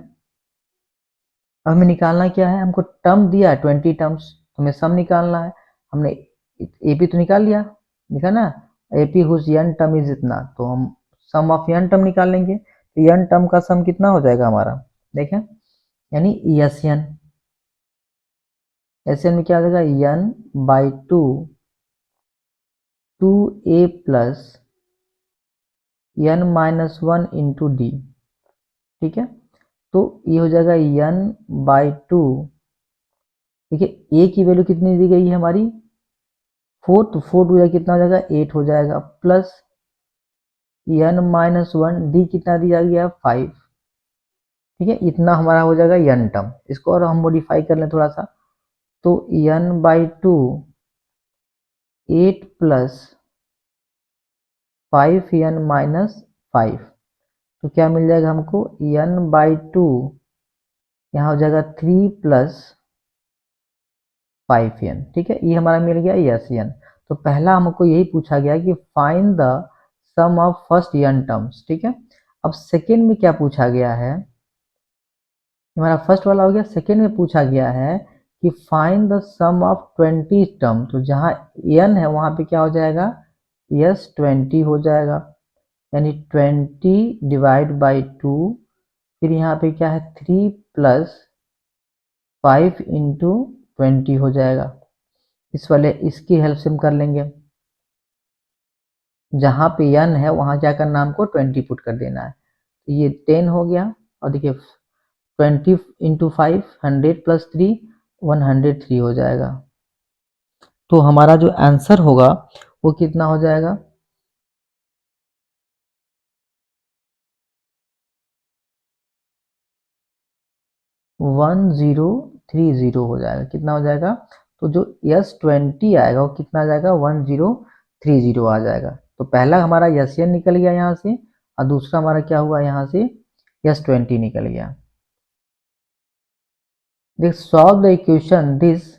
अब हमें निकालना क्या है? हमको टर्म दिया है 20 टर्म्स, तो हमें सम निकालना है। हमने AP तो निकाल लिया, लिखा ना AP whose n term is इतना, तो हम सम ऑफ यन टर्म निकाल लेंगे। तो यन टर्म का सम कितना हो जाएगा हमारा? देखें यानी SN। SN में क्या हो जाएगा? n by 2a plus n minus 1 into D. ठीक है, तो ये हो जाएगा n बाई 2। देखिए a की वैल्यू कितनी दी गई है हमारी? 4, तो 4 टू कितना हो जाएगा? 8 हो जाएगा, प्लस n माइनस 1 डी कितना दिया गया? 5। ठीक है, इतना हमारा हो जाएगा n टर्म। इसको और हम मॉडिफाई कर लें थोड़ा सा, तो n by 2 8 plus 5n minus 5, तो क्या मिल जाएगा हमको? n बाई 2 यहाँ हो जाएगा 3 प्लस 5n। ठीक है, ये हमारा मिल गया SN। तो पहला हमको यही पूछा गया कि find the sum of first n terms. ठीक है, अब सेकेंड में क्या पूछा गया है? हमारा फर्स्ट वाला हो गया। सेकेंड में पूछा गया है कि find the sum of 20 term. तो जहाँ n है वहाँ पे क्या हो जाएगा? 20 हो जाएगा, यानी 20 डिवाइड बाई 2, फिर यहाँ पे क्या है? 3 प्लस 5 इंटू 20 हो जाएगा। इस वाले इसकी हेल्प से हम कर लेंगे। जहाँ पे n है वहाँ क्या करना हमको? 20 पुट कर देना है। तो ये 10 हो गया, और देखिए 20 इंटू 5 100 प्लस 3 103 हो जाएगा। तो हमारा जो आंसर होगा वो कितना हो जाएगा? 1030 हो जाएगा। कितना हो जाएगा? तो जो S20 आएगा वो कितना आ जाएगा? 1030 आ जाएगा। तो पहला हमारा SN निकल गया यहाँ से, और दूसरा हमारा क्या हुआ? यहाँ से S20 निकल गया। देख सॉल्व द इक्वेशन दिस,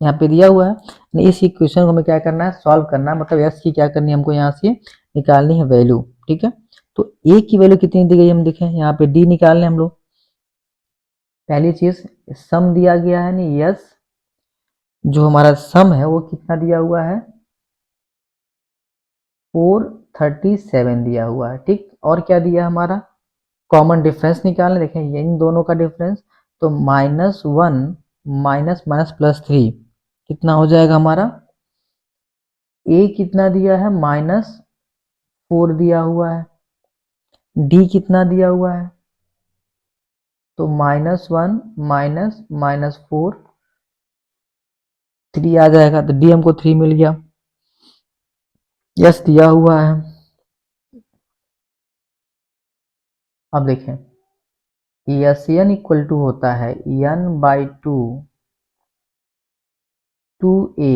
यहाँ पे दिया हुआ है। इस इक्वेशन को हमें क्या करना है? सॉल्व करना है, मतलब S की क्या करनी है हमको? यहाँ से निकालनी है वैल्यू। ठीक है, तो A की वैल्यू कितनी दी गई हम देखें, यहाँ पे D निकालने हम लोग। पहली चीज सम दिया गया है, नहीं यस, जो हमारा सम है वो कितना दिया हुआ है? 437 दिया हुआ है। ठीक, और क्या दिया हमारा? कॉमन डिफरेंस निकालने। देखें ये इन दोनों का डिफरेंस, तो -1 माइनस माइनस प्लस 3 कितना हो जाएगा हमारा? A कितना दिया है? -4 दिया हुआ है। D कितना दिया हुआ है? तो -1 माइनस -4 3 आ जाएगा, तो डी हमको 3 मिल गया। यस दिया हुआ है। अब देखें यस एन इक्वल टू होता है n/2 2a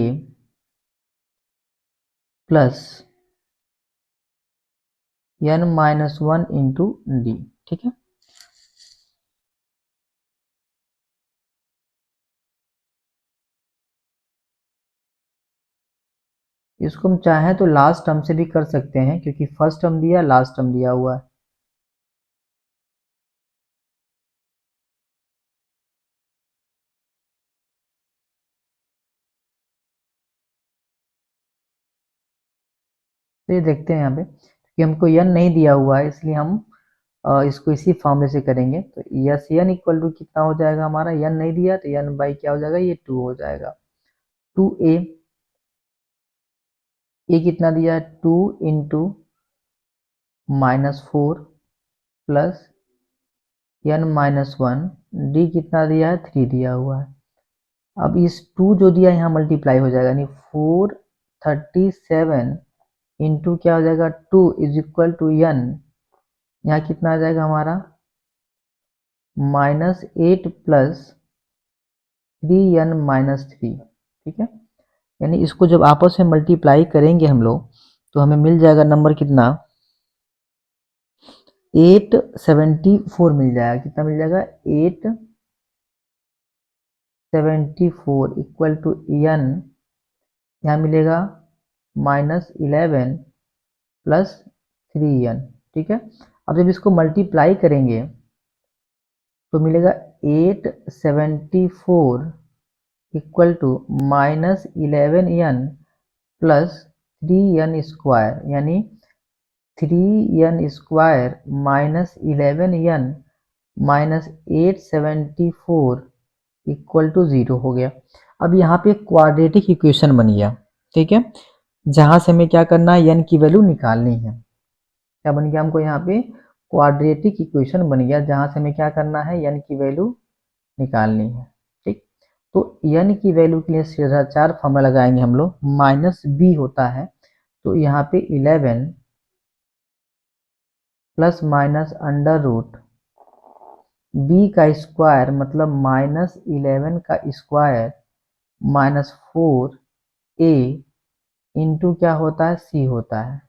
plus n-1 into D. ठीक है, इसको हम चाहें तो लास्ट टर्म से भी कर सकते हैं, क्योंकि फर्स्ट टर्म दिया, लास्ट टर्म दिया हुआ है। तो ये देखते हैं यहाँ पे कि हमको n नहीं दिया हुआ है, इसलिए हम इसको इसी फॉर्मूले से करेंगे। तो यस एन इक्वल टू कितना हो जाएगा हमारा, n नहीं दिया तो n बाई क्या हो जाएगा, ये 2 हो जाएगा। 2a, ए कितना दिया है 2 इंटू -4 प्लस n-1, डी कितना दिया है 3 दिया हुआ है। अब इस 2 जो दिया है यहाँ मल्टीप्लाई हो जाएगा, यानी 437 इंटू क्या हो जाएगा 2 इज इक्वल टू n, यहाँ कितना आ जाएगा हमारा -8 प्लस 3n-3। ठीक है, यानी इसको जब आपस में मल्टीप्लाई करेंगे हम लोग तो हमें मिल जाएगा नंबर कितना 874 मिल जाएगा। कितना मिल जाएगा 874 इक्वल टू n, यहाँ मिलेगा -11 प्लस 3n। ठीक है, अब जब इसको मल्टीप्लाई करेंगे तो मिलेगा 874 equal to -11n plus 3n square, यानी 3n square minus 11n minus 874 equal to 0 हो गया। अब यहाँ पे क्वाड्रेटिक इक्वेशन बन गया। ठीक है, जहाँ से हमें क्या करना है, n की वैल्यू निकालनी है। क्या बन गया हमको यहाँ पे क्वाड्रेटिक इक्वेशन बन गया, जहाँ से हमें क्या करना है, n की वैल्यू निकालनी है। ठीक, तो n की वैल्यू के लिए सीधा 4 फॉर्मूला लगाएंगे हम लोग। -b होता है, तो यहाँ पे 11 plus minus under root b का स्क्वायर मतलब -11 का स्क्वायर -4a इंटू क्या होता है c होता है,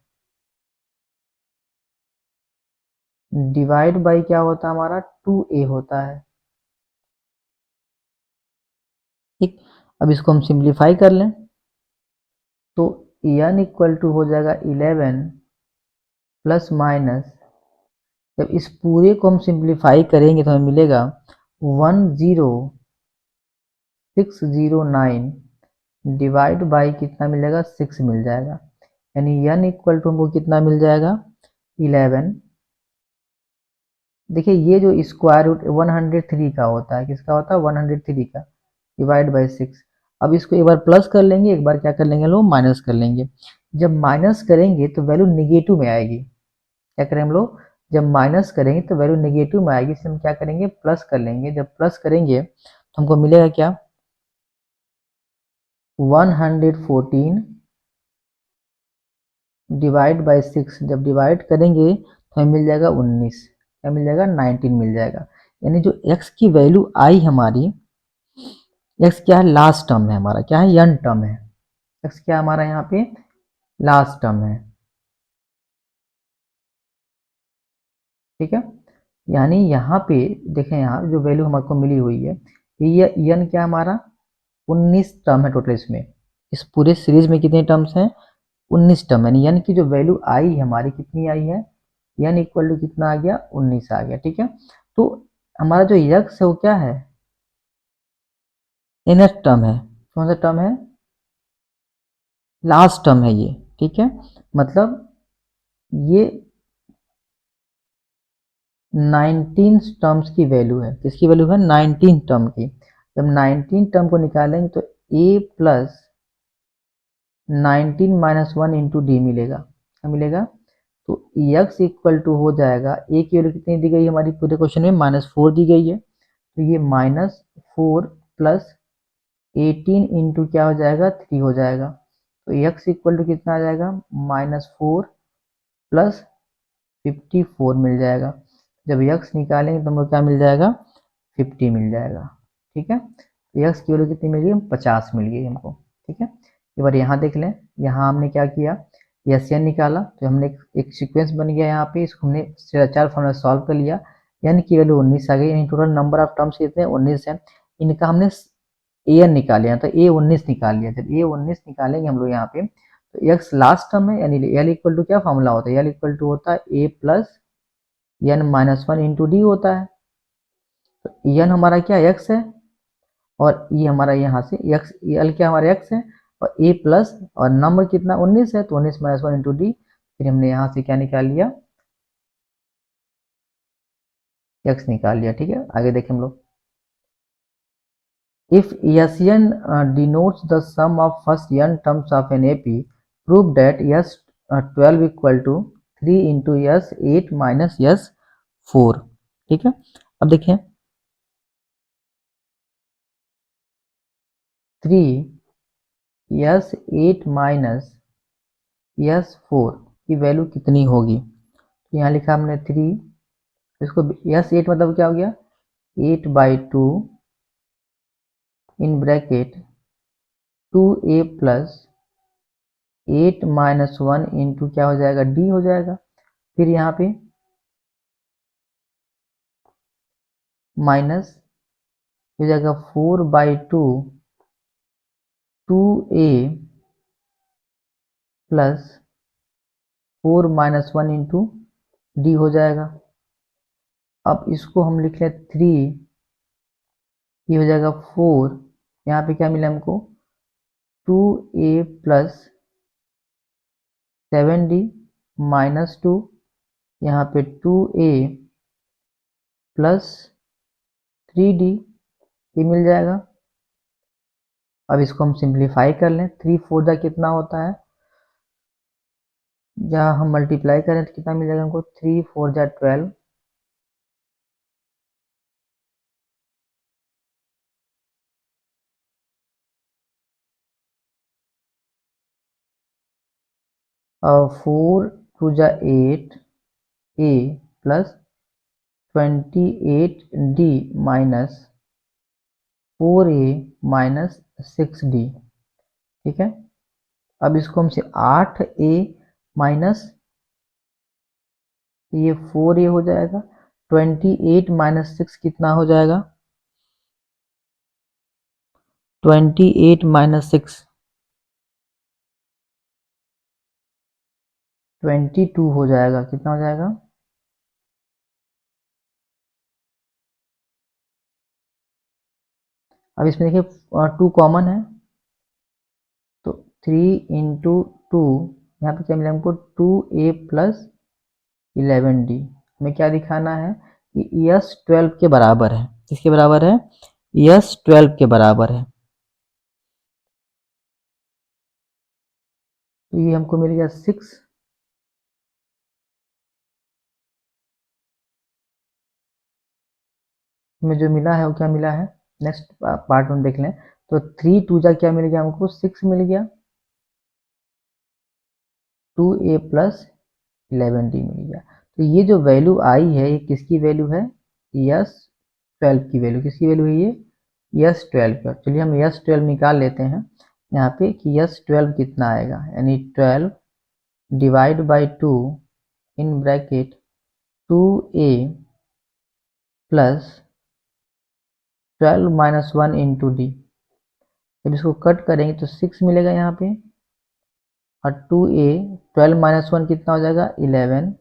डिवाइड बाई क्या होता है हमारा 2a होता है। ठीक, अब इसको हम सिंप्लीफाई कर लें तो n इक्वल टू हो जाएगा 11 प्लस माइनस, जब इस पूरे को हम सिंप्लीफाई करेंगे तो हमें मिलेगा 10609 डिवाइड बाई कितना मिलेगा 6 मिल जाएगा, यानी n इक्वल टू हमको कितना मिल जाएगा 11। देखिए ये जो स्क्वायर रूट 103 का होता है, किसका होता है 103 का, डिवाइड बाई 6। अब इसको एक बार प्लस कर लेंगे, एक बार क्या कर लेंगे लोग माइनस कर लेंगे। जब माइनस करेंगे तो वैल्यू निगेटिव में आएगी। क्या करें हम लोग, जब माइनस करेंगे तो वैल्यू नेगेटिव में आएगी, इसलिए हम क्या करेंगे प्लस कर लेंगे। जब प्लस करेंगे तो हमको मिलेगा क्या 114 डिवाइड बाई 6। जब डिवाइड करेंगे तो हमें मिल जाएगा 19, क्या मिल जाएगा 19 मिल जाएगा। यानी जो x की वैल्यू आई हमारी, x क्या है लास्ट टर्म है हमारा, क्या है n टर्म है, x क्या हमारा यहाँ पे लास्ट टर्म है। ठीक है, यानी यहाँ पे देखें, यहाँ जो वैल्यू हमको मिली हुई है ये n क्या हमारा 19 टर्म है टोटल। इसमें इस पूरे सीरीज में कितने टर्म्स हैं 19 टर्म, यानी n की जो वैल्यू आई हमारी कितनी आई है, n इक्वल टू कितना आ गया 19 आ गया। ठीक है, तो हमारा जो x है वो क्या है nth टर्म है, कौन सा टर्म है लास्ट टर्म है ये। ठीक है, मतलब ये 19 टर्म्स की वैल्यू है, किसकी वैल्यू है 19 टर्म की। जब 19 टर्म को निकालेंगे तो a plus 19 minus 1 into D मिलेगा, क्या मिलेगा, तो x इक्वल टू हो जाएगा, a की वैल्यू कितनी दी गई है हमारी पूरे क्वेश्चन में -4 दी गई है, तो ये -4 प्लस 18 इंटू क्या हो जाएगा 3 हो जाएगा। तो x इक्वल टू कितना आ जाएगा -4 प्लस 54 मिल जाएगा। जब x निकालेंगे तो हमको क्या मिल जाएगा 50 मिल जाएगा। ठीक है, तो x की वैल्यू कितनी मिल गई 50 मिल गई हमको। ठीक है, एक बार यहाँ देख लें, यहाँ हमने क्या किया एन निकाला, तो हमने एक सीक्वेंस बन गया यहाँ पे, इसको हमने चार फॉर्मूला सॉल्व कर लिया, एन की वैल्यू 19 आ गई, यानी टोटल नंबर ऑफ टर्म्स कितने 19 है। इनका हमने an निकाल लिया, तो a 19 निकाल लिया। जब a 19 निकालेंगे हम लोग यहाँ पे, तो x लास्ट टर्म है, यानी l इक्वल टू क्या फॉर्मूला होता है, l इक्वल टू होता है a plus n minus 1 into D होता है। तो n हमारा क्या x है, और ये हमारा यहाँ से x, l क्या हमारा x है, और a प्लस और नंबर कितना 19 है, तो 19 माइनस 1 इंटू डी। फिर हमने यहाँ से क्या निकाल लिया x निकाल लिया। ठीक है, आगे देखें हम लोग, if Sn denotes the sum of first n terms of an AP, prove that S12 equal to 3 into S8 minus S4। ठीक है, अब देखिए 3 S8 माइनस S4 की वैल्यू कितनी होगी। तो यहाँ लिखा हमने 3, इसको S8 मतलब क्या हो गया 8/2 इन bracket 2a plus 8 minus 1 into क्या हो जाएगा d हो जाएगा। फिर यहाँ पे माइनस हो जाएगा 4/2 2a plus 4 minus 1 into d हो जाएगा। अब इसको हम लिख लें 3, ये हो जाएगा 4, यहाँ पे क्या मिला हमको 2a प्लस 7d माइनस 2, यहाँ पे 2a प्लस 3d, ये मिल जाएगा। अब इसको हम सिंप्लीफाई कर लें, 3 4 जा कितना होता है, जहाँ हम मल्टीप्लाई करें तो कितना मिल जाएगा हमको 3 4 जा 12, और 4 2 जा 8 a plus 28d minus 4a minus 6d। ठीक है, अब इसको हमसे 8a माइनस ये 4a हो जाएगा, 28 माइनस 6 कितना हो जाएगा 28 माइनस 6 22 हो जाएगा। कितना हो जाएगा, अब इसमें देखिए 2 कॉमन है, तो 3 इंटू 2, यहाँ पे क्या मिला हमको 2a प्लस 11d। हमें क्या दिखाना है कि यस 12 के बराबर है, किसके बराबर है यस 12 के बराबर है। तो ये हमको मिल गया 6, में जो मिला है वो क्या मिला है, नेक्स्ट पार्ट में देख लें। तो 3 2 जा क्या मिल गया हमको 6 मिल गया, 2a प्लस 11d मिल गया। तो ये जो वैल्यू आई है ये किसकी वैल्यू है, यस 12 की वैल्यू, किसकी वैल्यू है ये यस 12 का। चलिए हम यस 12 निकाल लेते हैं यहाँ पे कि यस 12 कितना आएगा, यानी 12 divide by 2 in bracket 2a plus 12 minus 1 into D. जब इसको कट करेंगे तो 6 मिलेगा यहाँ पे, और 2a 12 माइनस 1 कितना हो जाएगा 11d।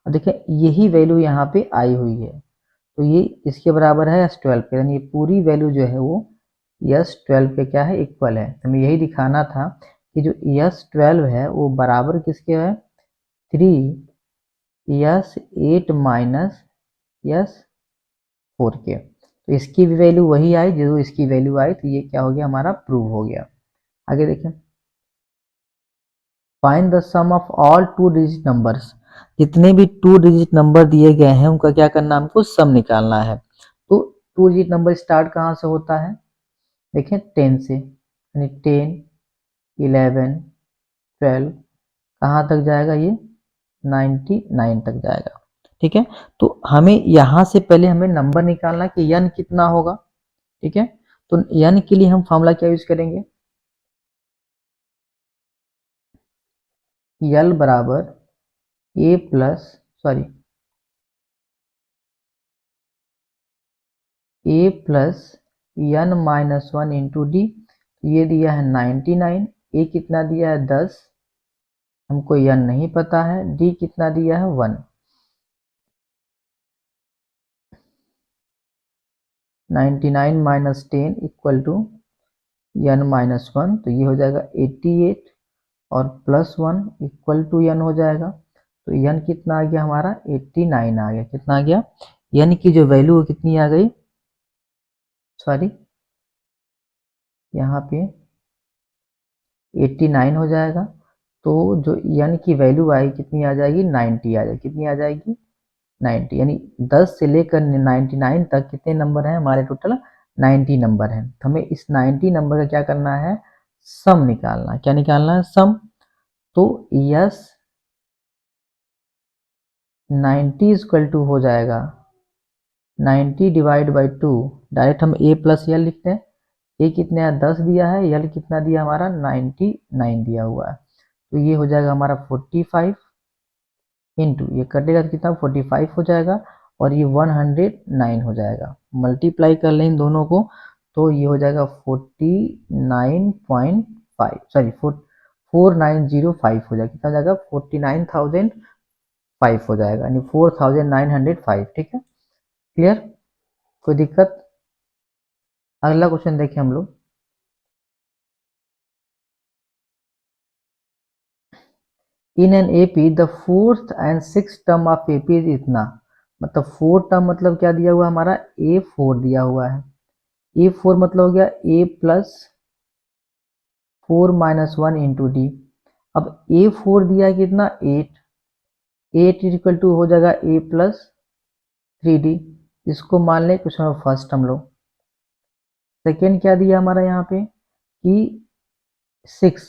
और देखिए यही वैल्यू यहाँ पे आई हुई है, तो ये इसके बराबर है यस 12 के, यानी ये पूरी वैल्यू जो है वो यस 12 के क्या है इक्वल है। हमें यही दिखाना था कि जो यस 12 है वो बराबर किसके है 3 यस 8 माइनस यस 4 के। तो इसकी भी वैल्यू वही आई जो इसकी वैल्यू आई, तो ये क्या हो गया हमारा प्रूव हो गया। आगे देखें, find the sum of all 2 digit numbers. जितने भी 2 डिजिट नंबर दिए गए हैं उनका क्या करना है हमको सम निकालना है। 2 डिजिट नंबर स्टार्ट कहाँ से होता है, देखें 10 से, यानी 10, 11, 12, कहाँ तक जाएगा ये 99 तक जाएगा। ठीक है, तो हमें यहाँ से पहले हमें नंबर निकालना कि n कितना होगा। ठीक है, तो n के लिए हम फॉर्मूला क्या यूज करेंगे, L बराबर a plus sorry a plus n minus 1 into D. ये दिया है 99, a कितना दिया है 10, हमको n नहीं पता है, d कितना दिया है 1। 99 minus 10 equal to n minus 1, तो ये हो जाएगा 88 और प्लस 1 इक्वल टू n हो जाएगा। तो n कितना आ गया हमारा 89 आ गया। कितना आ गया, n की जो वैल्यू कितनी आ गई, सॉरी यहाँ पे 89 हो जाएगा। तो जो n की वैल्यू आएगी कितनी आ जाएगी 90 आ जाएगी। कितनी आ जाएगी 90, यानी 10 से लेकर 99 तक कितने नंबर हैं हमारे, टोटल 90 नंबर हैं। तो हमें इस 90 नंबर का क्या करना है, सम निकालना है। क्या निकालना है, सम। तो यस 90 इक्वल टू हो जाएगा 90 डिवाइड बाई 2, डायरेक्ट हम a प्लस यल लिखते हैं। a कितने 10 दिया है, यल कितना दिया हमारा 99 दिया हुआ है। तो ये हो जाएगा हमारा 45 इंटू, ये कटेगा तो कितना 45 हो जाएगा और ये 109 हो जाएगा। मल्टीप्लाई कर लें इन दोनों को तो ये हो जाएगा 49.5, सॉरी 4905 हो जाएगा। कितना हो जाएगा 49,005 हो जाएगा, यानी 4905। ठीक है, क्लियर, कोई दिक्कत। अगला क्वेश्चन देखें हम लोग। In an AP the fourth and six term of AP is इतना, मतलब फोर्थ टर्म मतलब क्या दिया हुआ हमारा A4 दिया हुआ है। A4 मतलब हो गया a plus 4 minus 1 into D. अब A4 दिया है कितना 8, 8 इक्वल टू हो जाएगा a प्लस 3d। इसको मान लें क्वेश्चन फर्स्ट हम लोग। सेकेंड क्या दिया हमारा यहाँ पे कि 6,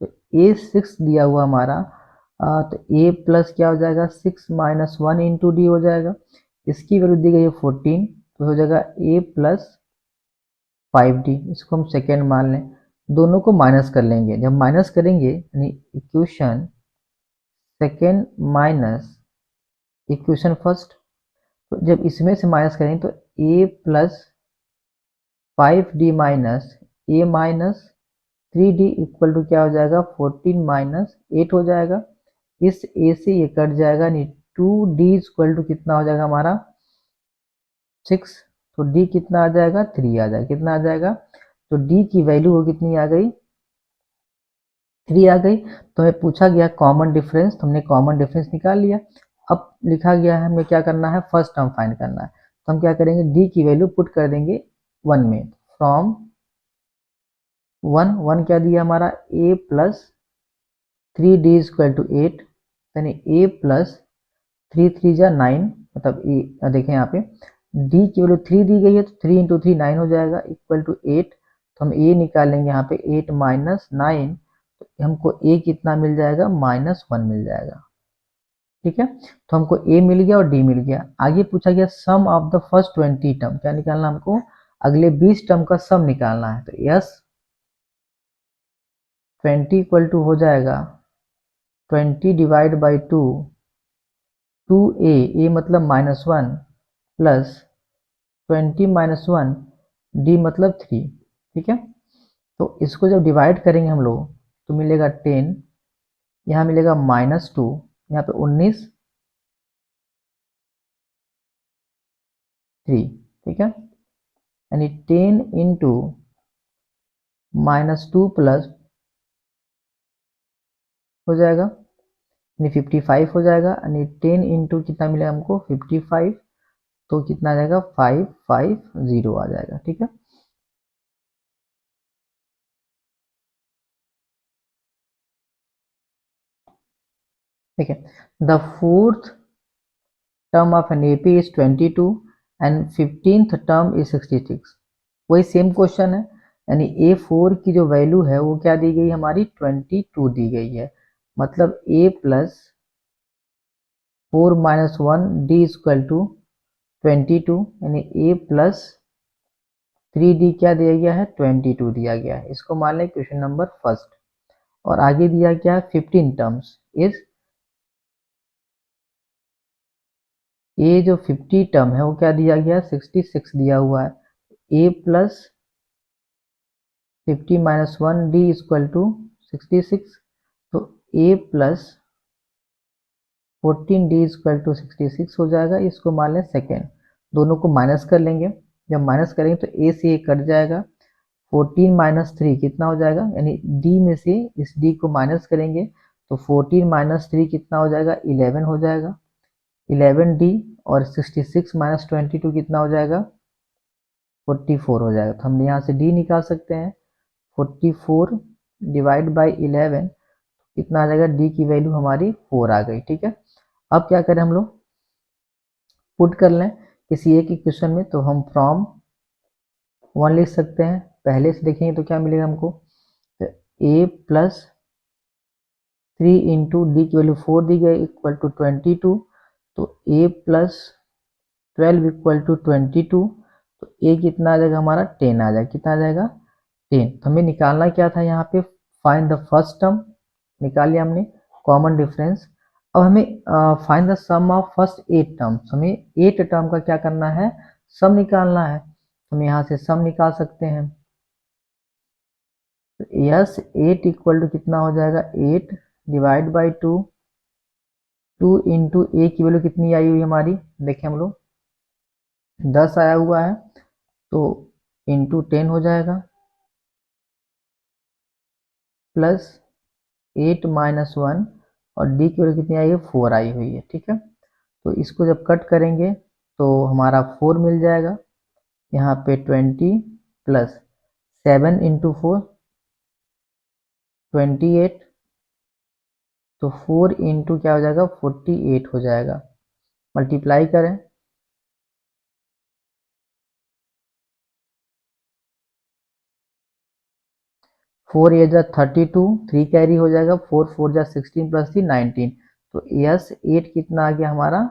तो A6 दिया हुआ हमारा, तो a प्लस क्या हो जाएगा 6 माइनस 1 इंटू डी हो जाएगा। इसकी वैल्यू दी गई है 14, तो हो जाएगा a प्लस 5d। इसको हम सेकेंड मान लें, दोनों को माइनस कर लेंगे। जब माइनस करेंगे यानी equation second minus equation first, तो जब इसमें से माइनस करेंगे तो a plus 5d minus a minus 3d equal to क्या हो जाएगा 14 माइनस 8 हो जाएगा। इस a से ये कट जाएगा, यानी 2d इक्वल टू कितना हो जाएगा हमारा 6, तो d कितना आ जाएगा 3 आ जाएगा। कितना आ जाएगा, तो d की वैल्यू वो कितनी आ गई 3 आ गई। तो हमें पूछा गया कॉमन डिफरेंस, तो हमने कॉमन डिफरेंस निकाल लिया। अब लिखा गया है हमें क्या करना है, फर्स्ट टर्म फाइंड करना है। तो हम क्या करेंगे, डी की वैल्यू पुट कर देंगे 1 में। फ्रॉम 1, 1 क्या दिया हमारा a plus 3d equal to 8, यानी a प्लस 3 3 जा 9, मतलब देखें यहाँ पे d की वैल्यू 3 दी गई है, तो 3 इंटू 3 9 हो जाएगा इक्वल टू 8। तो हम a निकाल लेंगे यहाँ पे 8 माइनस 9, तो हमको a कितना मिल जाएगा -1 मिल जाएगा। ठीक है, तो हमको a मिल गया और d मिल गया। आगे पूछा गया सम ऑफ द फर्स्ट 20 टर्म, क्या निकालना हमको, अगले 20 टर्म का सम निकालना है। तो यस 20 इक्वल टू हो जाएगा 20 डिवाइड बाई 2, 2a, a मतलब -1 प्लस 20 माइनस 1, डी मतलब 3। ठीक है, तो इसको जब डिवाइड करेंगे हम लोग तो मिलेगा 10, यहाँ मिलेगा -2, यहाँ पे 19 3। ठीक है, यानी 10 इंटू -2 प्लस हो जाएगा, यानी 55 हो जाएगा। यानी 10 इंटू कितना मिलेगा हमको 55, तो कितना आ जाएगा 550 आ जाएगा। ठीक है, ठीक है, the fourth term of N AP is 22 and 15th term is 66। वही सेम क्वेश्चन है, यानी A4 की जो वैल्यू है वो क्या दी गई हमारी 22 दी गई है, मतलब A plus 4 minus 1 D equal to 22, यानी A प्लस 3D क्या दिया गया है 22 दिया गया है। इसको मान लें क्वेश्चन नंबर फर्स्ट। और आगे दिया क्या है 15 टर्म्स इज, ये जो 50 टर्म है वो क्या दिया गया 66 दिया हुआ है। A plus 50 minus 1 D equal to 66, तो A plus 14 D equal to 66 हो जाएगा। इसको मान लें सेकेंड, दोनों को माइनस कर लेंगे, जब माइनस करेंगे तो A से A कट जाएगा, 14 माइनस 3 कितना हो जाएगा, यानी D में से इस D को माइनस करेंगे तो 14 माइनस 3 कितना हो जाएगा 11 हो जाएगा, 11D, और 66 माइनस 22 कितना हो जाएगा 44 हो जाएगा। तो हम यहाँ से D निकाल सकते हैं, 44 डिवाइड बाई 11 कितना आ जाएगा, D की वैल्यू हमारी 4 आ गई। ठीक है, अब क्या करें हम लोग पुट कर लें किसी एक इक्वेशन में, तो हम फ्रॉम 1 लिख सकते हैं। पहले से देखेंगे तो क्या मिलेगा हमको, तो A प्लस 3 इंटू डी की वैल्यू 4 दी गई इक्वल टू 22, तो A प्लस 12 इक्वल टू 22, तो A कितना आ जाएगा हमारा 10 आ जाएगा। कितना आ जाएगा 10। तो हमें निकालना क्या था यहाँ पे, फाइंड द फर्स्ट टर्म निकाल लिया हमने, कॉमन डिफरेंस। अब हमें find the sum of first 8 terms, हमें 8 टर्म का क्या करना है, सम निकालना है। हम यहाँ से सम निकाल सकते हैं, तो यस 8 इक्वल टू कितना हो जाएगा 8 डिवाइड बाई 2, 2 इंटू ए की वैल्यू कितनी आई हुई हमारी, देखें हम लोग 10 आया हुआ है, तो इंटू 10 हो जाएगा, प्लस 8 माइनस 1, और डी की वैल्यू कितनी आई है 4 आई हुई है। ठीक है, तो इसको जब कट करेंगे तो हमारा 4 मिल जाएगा, यहाँ पे 20 प्लस 7 इंटू 4 28, तो 4 इंटू क्या हो जाएगा 48 हो जाएगा। मल्टीप्लाई करें, 4 एट जा 32, 3 कैरी हो जाएगा, 4 4 जा 16 प्लस 3 19, तो यस 8 कितना आ गया हमारा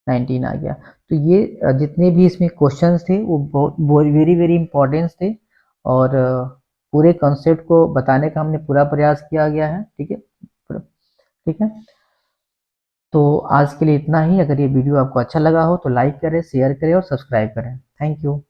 19 आ गया। तो ये जितने भी इसमें क्वेश्चंस थे वो बहुत वेरी वेरी इंपॉर्टेंट थे, और पूरे कॉन्सेप्ट को बताने का हमने पूरा प्रयास किया गया है। ठीक है, ठीक है, तो आज के लिए इतना ही। अगर ये वीडियो आपको अच्छा लगा हो तो लाइक करें, शेयर करें और सब्सक्राइब करें। Thank you.